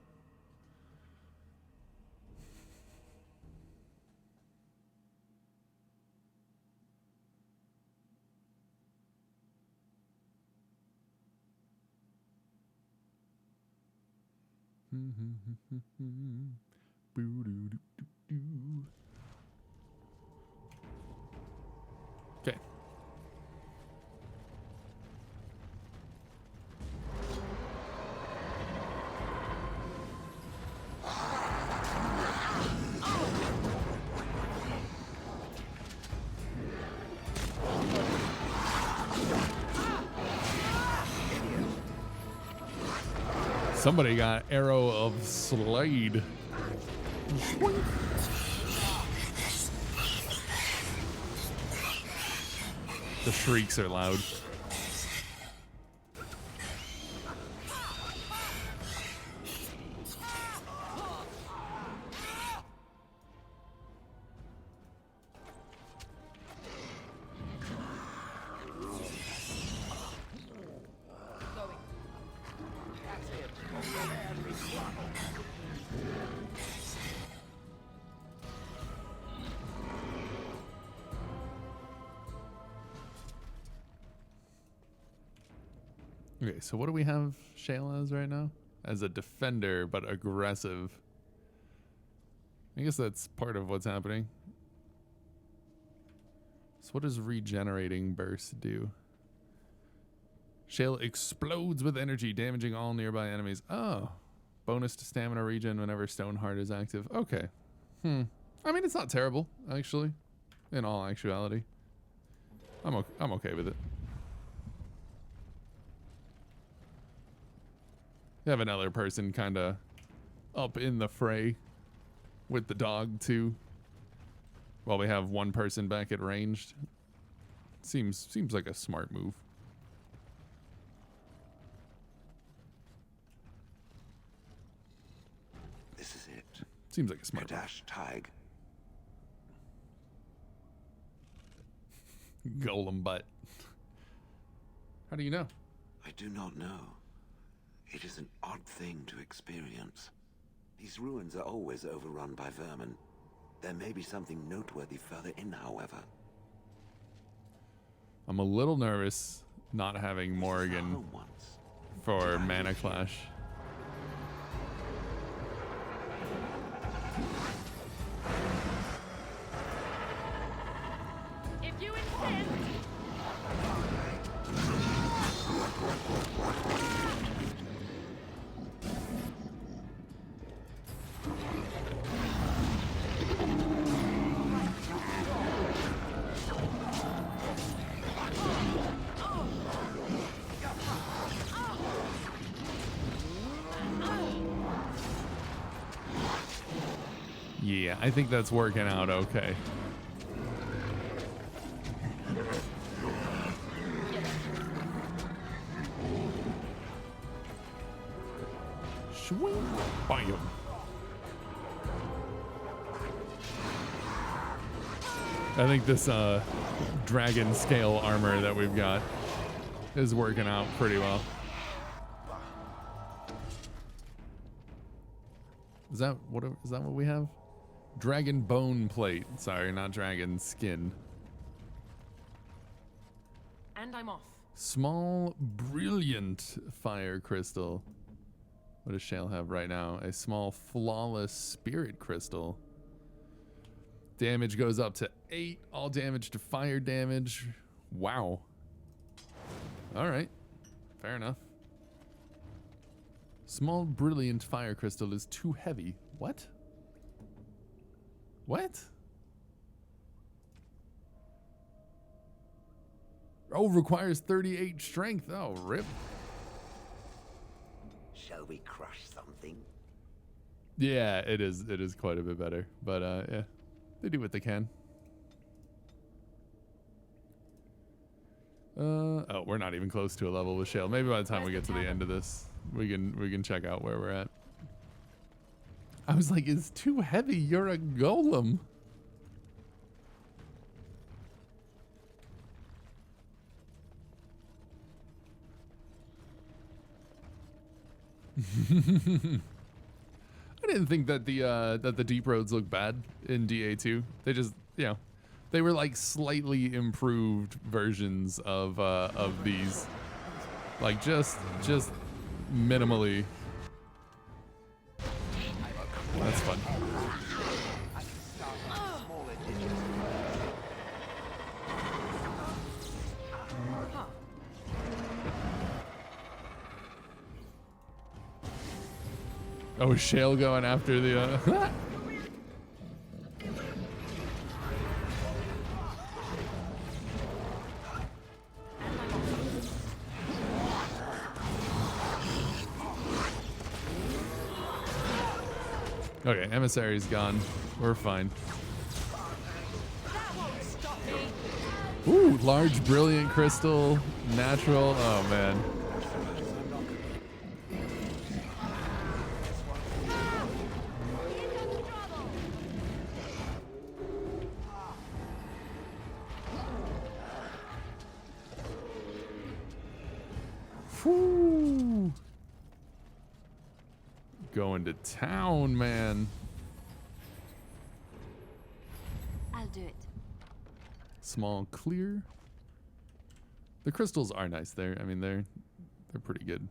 Okay. Somebody got Arrow of Slade. The shrieks are loud. Okay, so what do we have Shale as right now? As a defender, but aggressive. I guess that's part of what's happening. So what does regenerating burst do? Shale explodes with energy, damaging all nearby enemies. Oh, bonus to stamina regen whenever Stoneheart is active. Okay. I mean, it's not terrible, actually. In all actuality. I'm okay with it. You have another person kind of up in the fray with the dog too, while we have one person back at ranged. Seems like a smart move. This is it. Seems like a smart move. Dash Tig. Golem butt. How do you know? I do not know. It is an odd thing to experience. These ruins are always overrun by vermin. There may be something noteworthy further in, however. I'm a little nervous not having Morrigan for Mana Clash. You insist? Yeah, I think that's working out okay. Swing. Bam. I think this dragon scale armor that we've got is working out pretty well. Is that what we have? Dragon bone plate. Sorry, not dragon skin. And I'm off. Small brilliant fire crystal. What does Shale have right now? A small flawless spirit crystal. Damage goes up to 8. All damage to fire damage. Wow. Alright. Fair enough. Small brilliant fire crystal is too heavy. What? What? Oh, requires 38 strength. Oh, rip. Shall we crush something? Yeah, it is quite a bit better. But yeah. They do what they can. Oh, we're not even close to a level with Shale. Maybe by the time we get to the end of this, we can check out where we're at. I was like, it's too heavy. You're a golem. I didn't think that the deep roads look bad in DA2. They just, you know, they were like slightly improved versions of these, like just minimally. That's fun. Oh, Shale going after the Okay, emissary's gone. We're fine. Ooh, large brilliant crystal, natural. Oh man. Whew. Going to town, man. I'll do it. Small clear. The crystals are nice there. I mean, they're pretty good.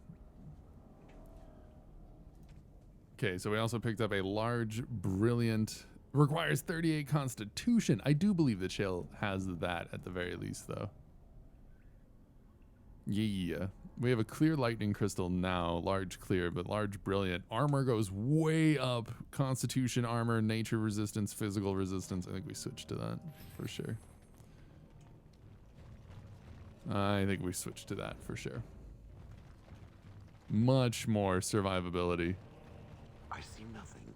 Okay, so we also picked up a large, brilliant, requires 38 constitution. I do believe that Shale has that at the very least, though. Yeah. We have a clear lightning crystal now, large clear, but large brilliant. Armor goes way up. Constitution armor, nature resistance, physical resistance. I think we switched to that for sure. I think we switched to that for sure. Much more survivability. I see nothing.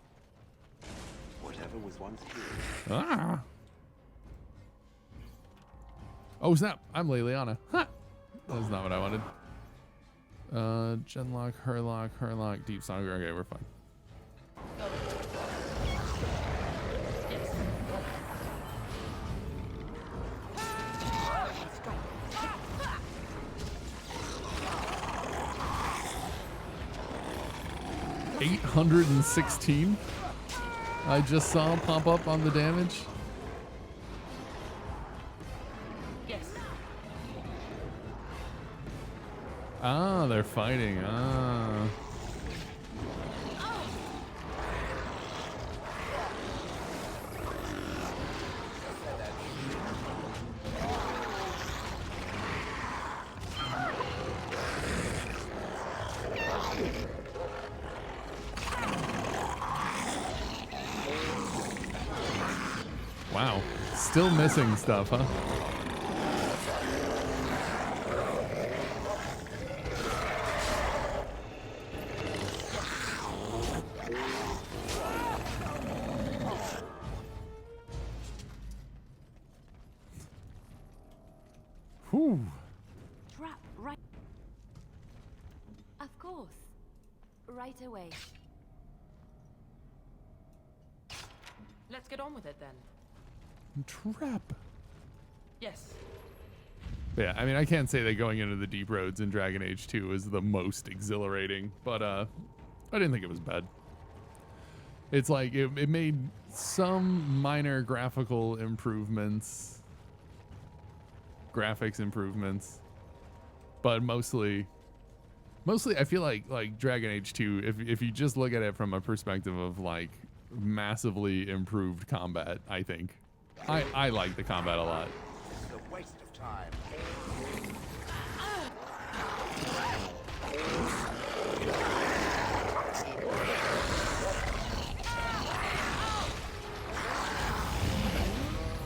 Whatever was once here. Ah! Oh snap! I'm Leliana. Ha! That's not what I wanted. Genlock, Herlock, Deep Saga. Okay, we're fine. $816. I just saw pop up on the damage. Ah, they're fighting. Ah. still missing stuff, huh? Whew. Trap right. Of course. Right away. Let's get on with it then. Trap. Yes. But yeah, I mean, I can't say that going into the deep roads in Dragon Age 2 was the most exhilarating, but I didn't think it was bad. It's like it made some minor graphical improvements, graphics improvements, but mostly I feel like Dragon Age 2, if you just look at it from a perspective of like massively improved combat, I think I like the combat a lot. This is a waste of time.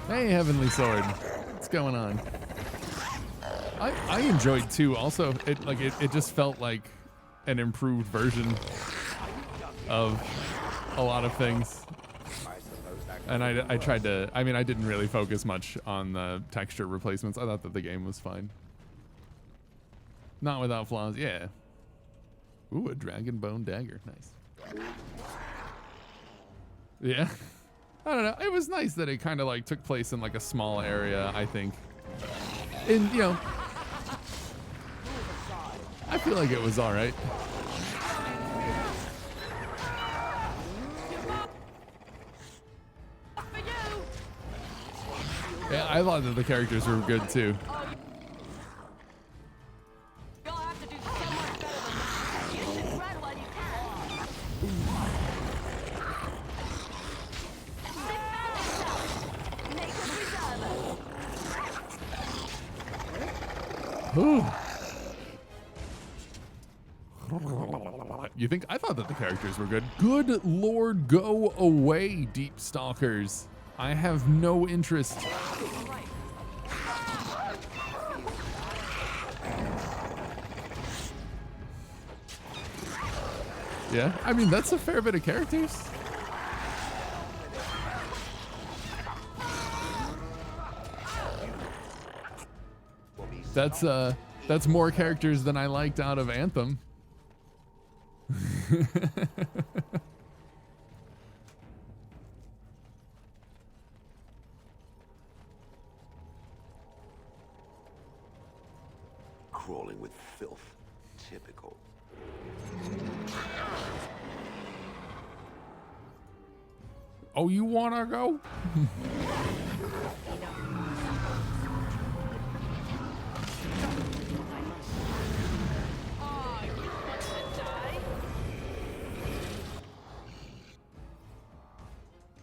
Hey, Heavenly Sword, what's going on? I enjoyed 2 also. It just felt like an improved version of a lot of things. And I tried to, I mean, I didn't really focus much on the texture replacements. I thought that the game was fine. Not without flaws, yeah. Ooh, a dragon bone dagger, nice. Yeah. I don't know, it was nice that it kind of like took place in like a small area, I think. And, you know, I feel like it was all right. Yeah, I thought that the characters were good too. Ooh. You think? I thought that the characters were good. Good Lord, go away, Deep Stalkers. I have no interest. Yeah, I mean, that's a fair bit of characters. That's more characters than I liked out of Anthem. Crawling with filth. Typical. Oh, you wanna go?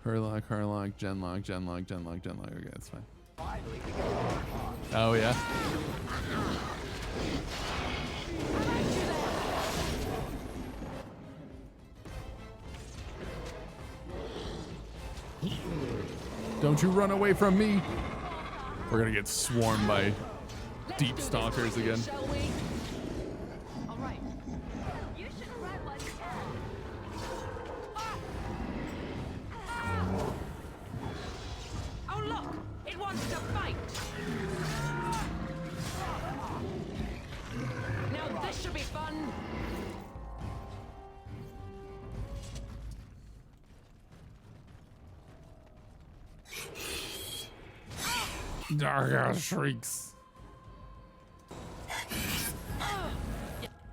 Herlock, Herlock, Genlock, Genlock, Genlock, Genlock. Okay, that's fine. Oh, yeah. Don't you run away from me. We're gonna get swarmed by Deep Stalkers again. Oh look, it wants to fight. Now this should be fun. Darga shrieks.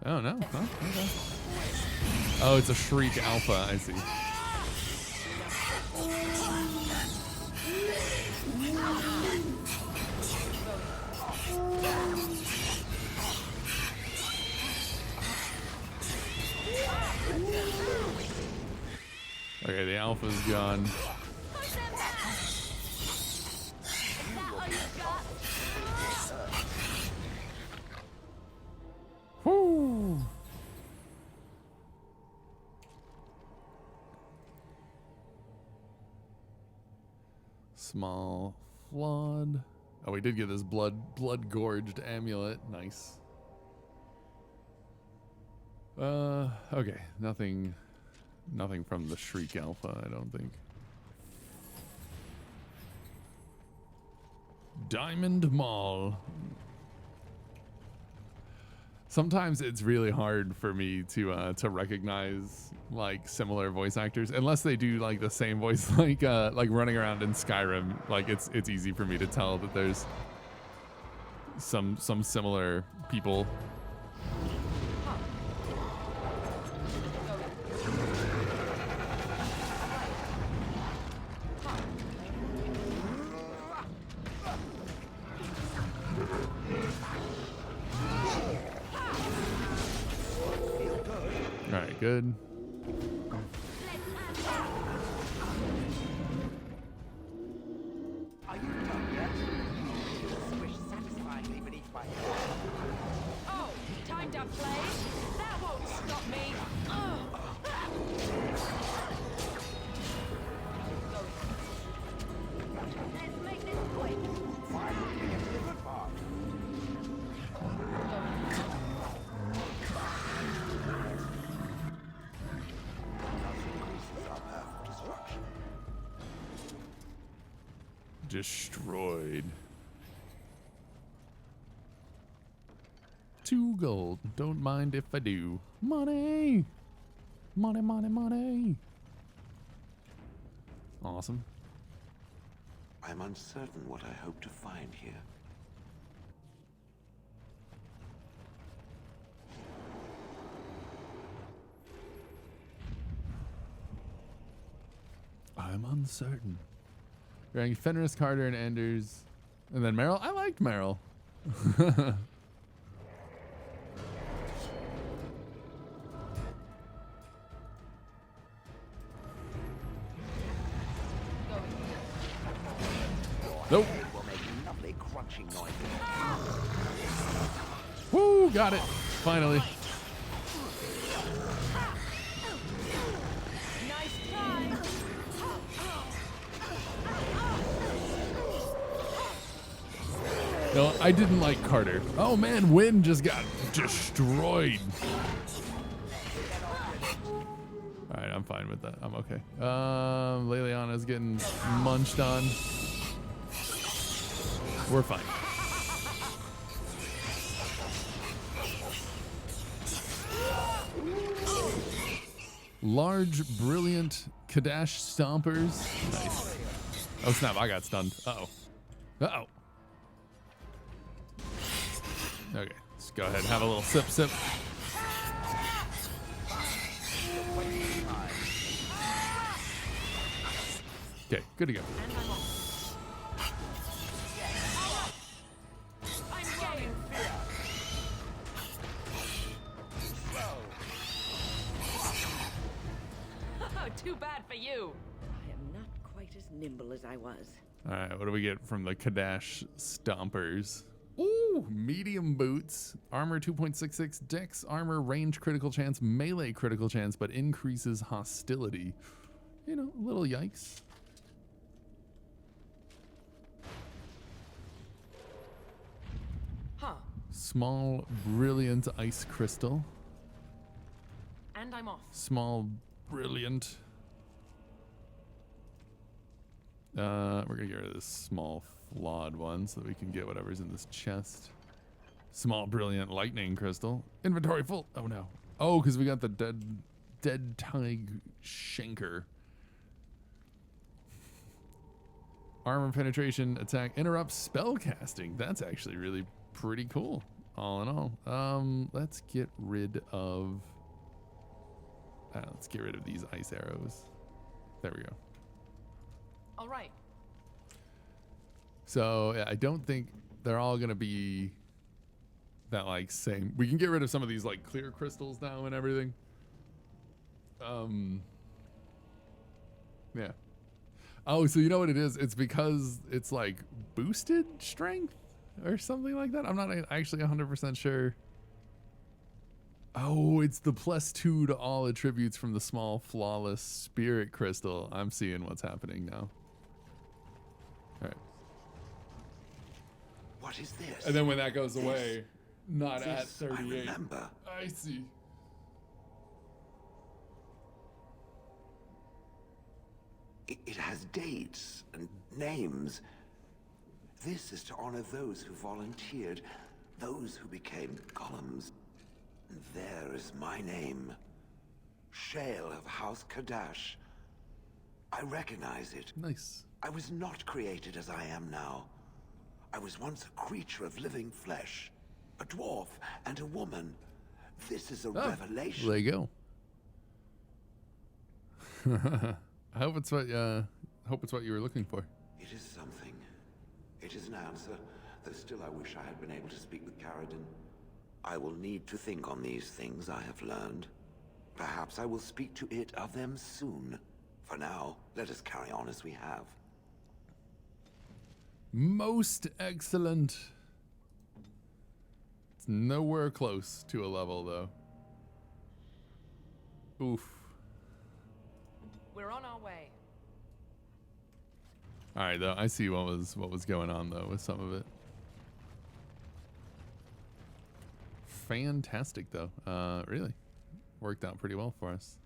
Oh no. Oh, okay. Oh, it's a shriek alpha. I see. Okay, the alpha's gone. Woo! Small flawed. Oh, we did get this blood-gorged amulet. Nice. Okay. Nothing from the Shriek Alpha, I don't think. Diamond Mall. Sometimes it's really hard for me to recognize like similar voice actors unless they do like the same voice, like running around in Skyrim. Like it's easy for me to tell that there's some similar people. All right, good. Are you done yet? Swish satisfyingly beneath my heel. Oh, time to play? That won't stop me. Let's make this quick. Finally, we get to the good part. Destroyed. 2 gold. Don't mind if I do. Money! Money, money, money! Awesome. I'm uncertain what I hope to find here. I'm uncertain. Ranking Fenris, Carter, and Anders. And then Meryl. I liked Meryl. Nope. Will make lovely crunching noises. Woo! Got it. Finally. Nice try. No, I didn't like Carter. Oh man, Wynn just got destroyed. Alright, I'm fine with that. I'm okay. Leliana's getting munched on. We're fine. Large, brilliant Kadash stompers. Nice. Oh snap, I got stunned. Uh-oh. Uh-oh. Okay, let's go ahead and have a little sip. Okay, good to go. I'm getting too bad for you. I am not quite as nimble as I was. Alright, what do we get from the Kadash stompers? Ooh, medium boots, armor 2.66, dex armor, range critical chance, melee critical chance, but increases hostility. You know, a little yikes. Huh. Small, brilliant ice crystal. And I'm off. Small, brilliant. We're gonna get rid of this small, flawed one so that we can get whatever's in this chest. Small, brilliant lightning crystal. Inventory full. Oh no. Oh, because we got the dead tig shanker. Armor penetration, attack, interrupt, spell casting. That's actually really pretty cool. All in all, let's get rid of. Let's get rid of these ice arrows. There we go. All right. So yeah, I don't think they're all gonna be that like same. We can get rid of some of these like clear crystals now and everything. Yeah. Oh, so you know what it is? It's because it's like boosted strength or something like that. I'm not actually 100% sure. Oh, it's the +2 to all attributes from the small flawless spirit crystal. I'm seeing what's happening now. All right. What is this? And then when that goes away, not at This I 38. remember. I see. It has dates and names. This is to honor those who volunteered, those who became golems. And there is my name. Shale of House Kadash. I recognize it. Nice. I was not created as I am now. I was once a creature of living flesh. A dwarf and a woman. This is a revelation. There you go. I hope it's what you were looking for. It is something. It is an answer, though still I wish I had been able to speak with Caradin. I will need to think on these things I have learned. Perhaps I will speak to it of them soon. For now, let us carry on as we have. Most excellent. It's nowhere close to a level though. Oof. We're on our way. All right, though I see what was going on though with some of it. Fantastic though. Really worked out pretty well for us.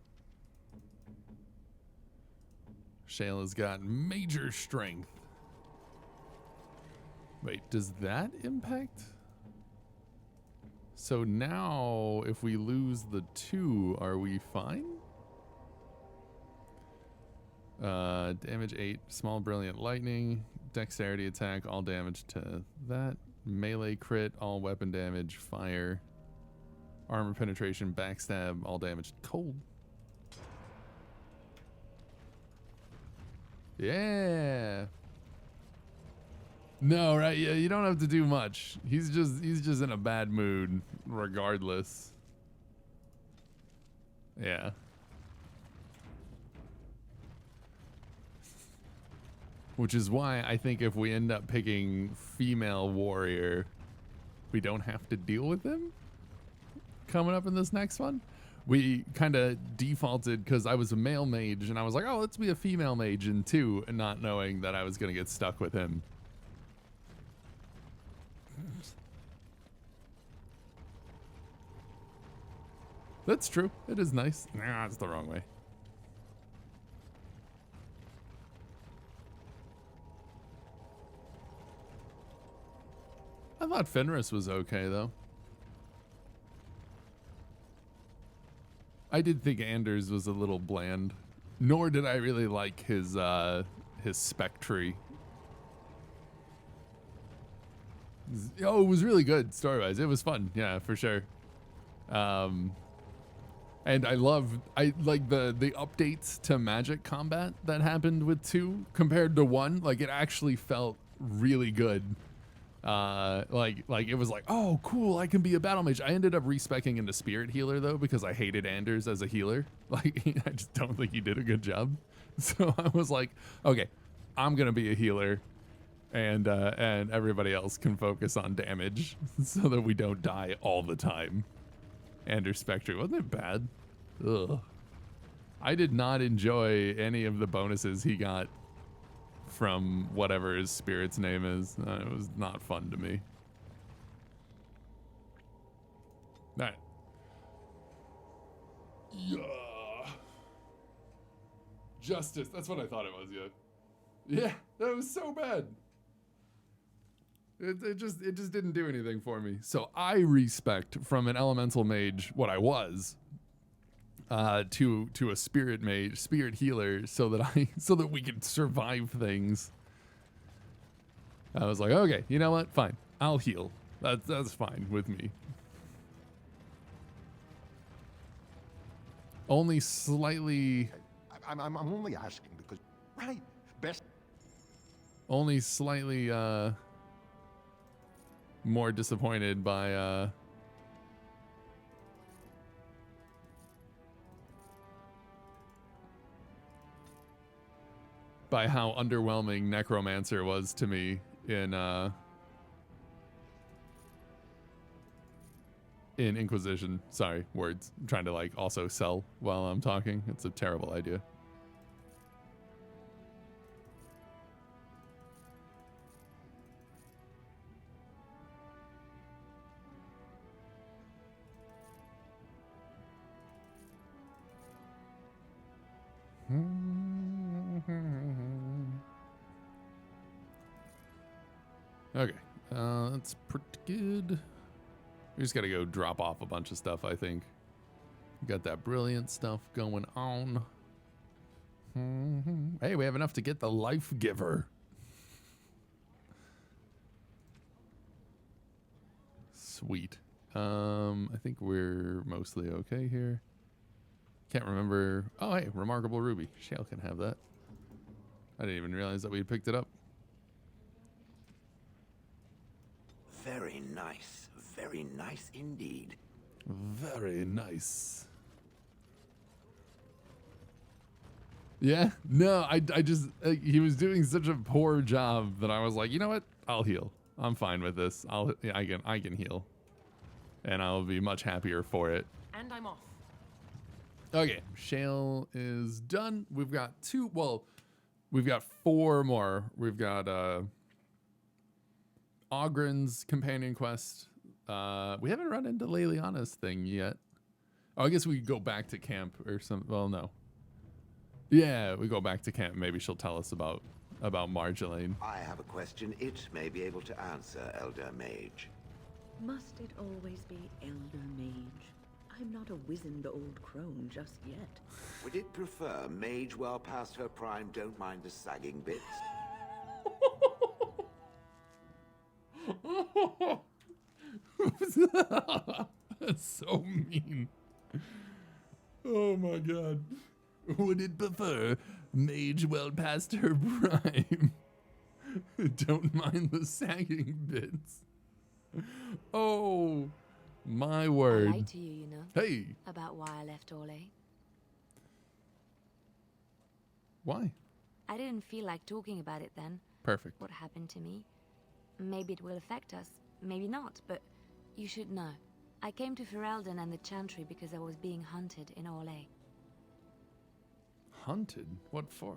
Shayla's got major strength. Wait, does that impact? So now if we lose the 2, are we fine? Damage 8, small brilliant lightning, dexterity attack, all damage to that. Melee crit, all weapon damage, fire, armor penetration, backstab, all damage cold. Yeah. No, right? Yeah, you don't have to do much. He's just in a bad mood regardless. Yeah. Which is why I think if we end up picking female warrior, we don't have to deal with him coming up in this next one. We kind of defaulted because I was a male mage and I was like, oh, let's be a female mage in 2, and not knowing that I was going to get stuck with him. That's true. It is nice. Nah, it's the wrong way. I thought Fenris was okay, though. I did think Anders was a little bland. Nor did I really like his Spectre. Oh, it was really good story-wise. It was fun. Yeah, for sure. And I like the updates to magic combat that happened with 2 compared to 1. Like, it actually felt really good. Like it was like, oh, cool, I can be a battle mage. I ended up respecing into spirit healer though, because I hated Anders as a healer. Like, I just don't think he did a good job. So I was like, okay, I'm gonna be a healer, and everybody else can focus on damage so that we don't die all the time. Anders Spectre, wasn't it bad? Ugh. I did not enjoy any of the bonuses he got from whatever his spirit's name is. It was not fun to me. All right. Yeah. Justice. That's what I thought it was, yeah. Yeah, that was so bad. It just didn't do anything for me. So I respect from an elemental mage what I was to a spirit mage, spirit healer, so that we could survive things. I was like, okay, you know what? Fine, I'll heal. That's fine with me. Only slightly. I'm only asking because, right? Best. Only slightly more disappointed by how underwhelming Necromancer was to me in Inquisition. Sorry, words. I'm trying to like also sell while I'm talking. It's a terrible idea. Okay, that's pretty good. We just gotta go drop off a bunch of stuff, I think. Got that brilliant stuff going on. Hey, we have enough to get the Life Giver. Sweet. I think we're mostly okay here. Can't remember. Oh, hey, Remarkable Ruby. Shale can have that. I didn't even realize that we had picked it up. Very nice indeed. Very nice. Yeah, no, I just, he was doing such a poor job that I was like, you know what? I'll heal. I'm fine with this. I can heal. And I'll be much happier for it. And I'm off. Okay, Shale is done. We've got we've got 4 more. We've got Ogren's companion quest. We haven't run into Leliana's thing yet. Oh, I guess we go back to camp or something. Well, no. Yeah, we go back to camp. Maybe she'll tell us about Marjolaine. I have a question it may be able to answer, Elder Mage. Must it always be Elder Mage? I'm not a wizened old crone just yet. Would it prefer mage well past her prime, don't mind the sagging bits? That's so mean. Oh my god. Would it prefer mage well past her prime? Don't mind the sagging bits. Oh my word. I lied to you, you know. Hey. About why I left Orlais. Why? I didn't feel like talking about it then. Perfect. What happened to me. Maybe it will affect us, maybe not, but you should know. I came to Ferelden and the Chantry because I was being hunted in Orlais. Hunted? What for?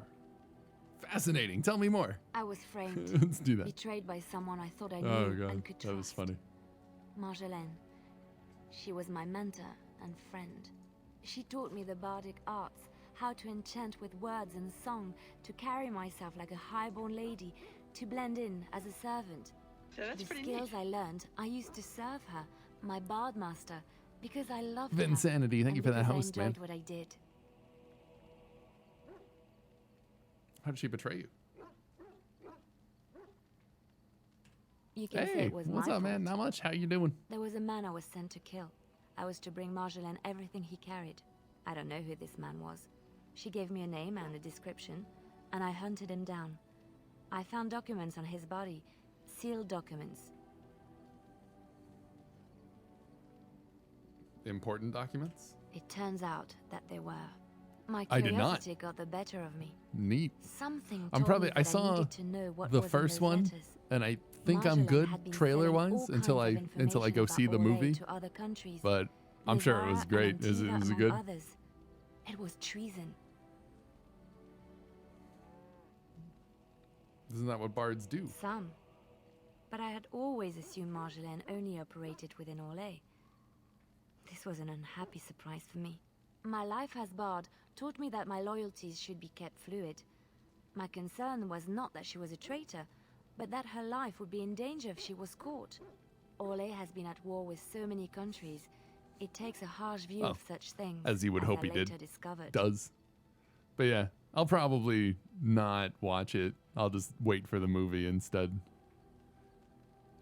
Fascinating. Tell me more. I was framed. Let's do that. Betrayed by someone I thought I knew Oh god, and could trust. that was funny. Marjolaine. She was my mentor and friend. She taught me the bardic arts, how to enchant with words and song, to carry myself like a highborn lady, to blend in as a servant. So that's the pretty skills neat. I learned, I used to serve her, my bard master, because I loved Vinsanity, her. thank you for that because host, I man. enjoyed what I did. How did she betray you? You can say Hey, it was what's my up, man? fault. Not much. How you doing? There was a man I was sent to kill. I was to bring Marjolaine everything he carried. I don't know who this man was. She gave me a name and a description, and I hunted him down. I found documents on his body, sealed documents. Important documents? It turns out that they were. My I did not. curiosity got the better of me. Neat. Something I'm told probably me that I I saw needed to know what the was in first those one letters. and I think I'm Marjolaine good had been trailer selling wise all until I kinds of until I go information see the about movie. Orlais to other countries. But I'm sure it was Livara great. and Is Antiva, it among good? Others. It was treason. Isn't that what bards do? Some. But I had always assumed Marjolaine only operated within Orlais. This was an unhappy surprise for me. My life as bard taught me that my loyalties should be kept fluid. My concern was not that she was a traitor, but that her life would be in danger if she was caught. Orlais has been at war with so many countries. It takes a harsh view Well, of such things, as you would hope I he did. later discovered. Does. But yeah, I'll probably not watch it. I'll just wait for the movie instead.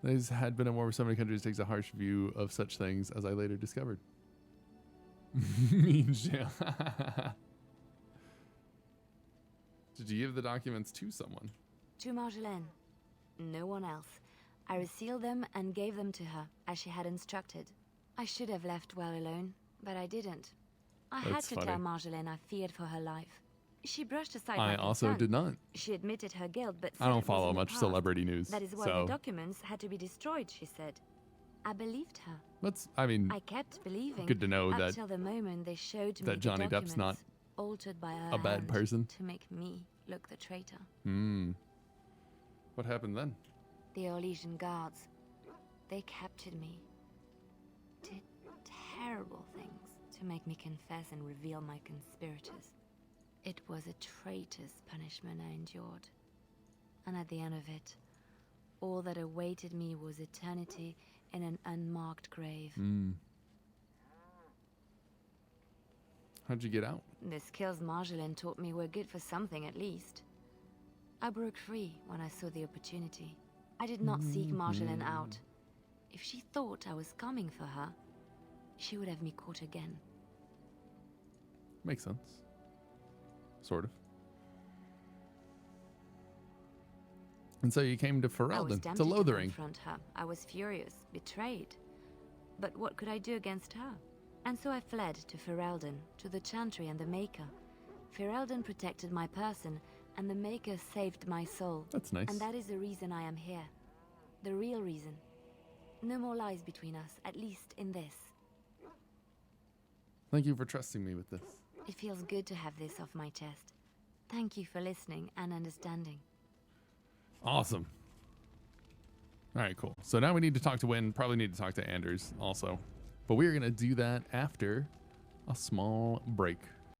There's had been a war with so many countries takes a harsh view of such things, as I later discovered. Mean jail. Did you give the documents to someone? To Marjolaine. No one else. I resealed them and gave them to her, as she had instructed. I should have left well alone, but I didn't. I had That's to funny. tell Marjolaine I feared for her life. She brushed aside I my also concern. did not. She admitted her guilt, but I said don't it was follow in the much past. celebrity news, That is why so- the documents had to be destroyed, she said. I believed her. I mean, I kept believing. good to know up that- till the moment they showed me that the Johnny Depp's documents, not altered by her a bad hand person. to make me look the traitor. What happened then? The Orlesian guards, they captured me. Did terrible things to make me confess and reveal my conspirators. It was a traitor's punishment I endured. And at the end of it, all that awaited me was eternity in an unmarked grave. How'd you get out? The skills Marjolaine taught me were good for something at least. I broke free when I saw the opportunity. I did not seek Marjolaine out. If she thought I was coming for her, she would have me caught again. Makes sense. Sort of. And so you came to I was Ferelden, tempted to Lothering. confront her. I was furious, betrayed. But what could I do against her? And so I fled to Ferelden, to the Chantry and the Maker. Ferelden protected my person, and the Maker saved my soul. That's nice. And that is the reason I am here. The real reason. No more lies between us, at least in this. Thank you for trusting me with this. It feels good to have this off my chest. Thank you for listening and understanding. Awesome. All right, cool. So now we need to talk to Wynn. Probably need to talk to Anders also. But we are going to do that after a small break.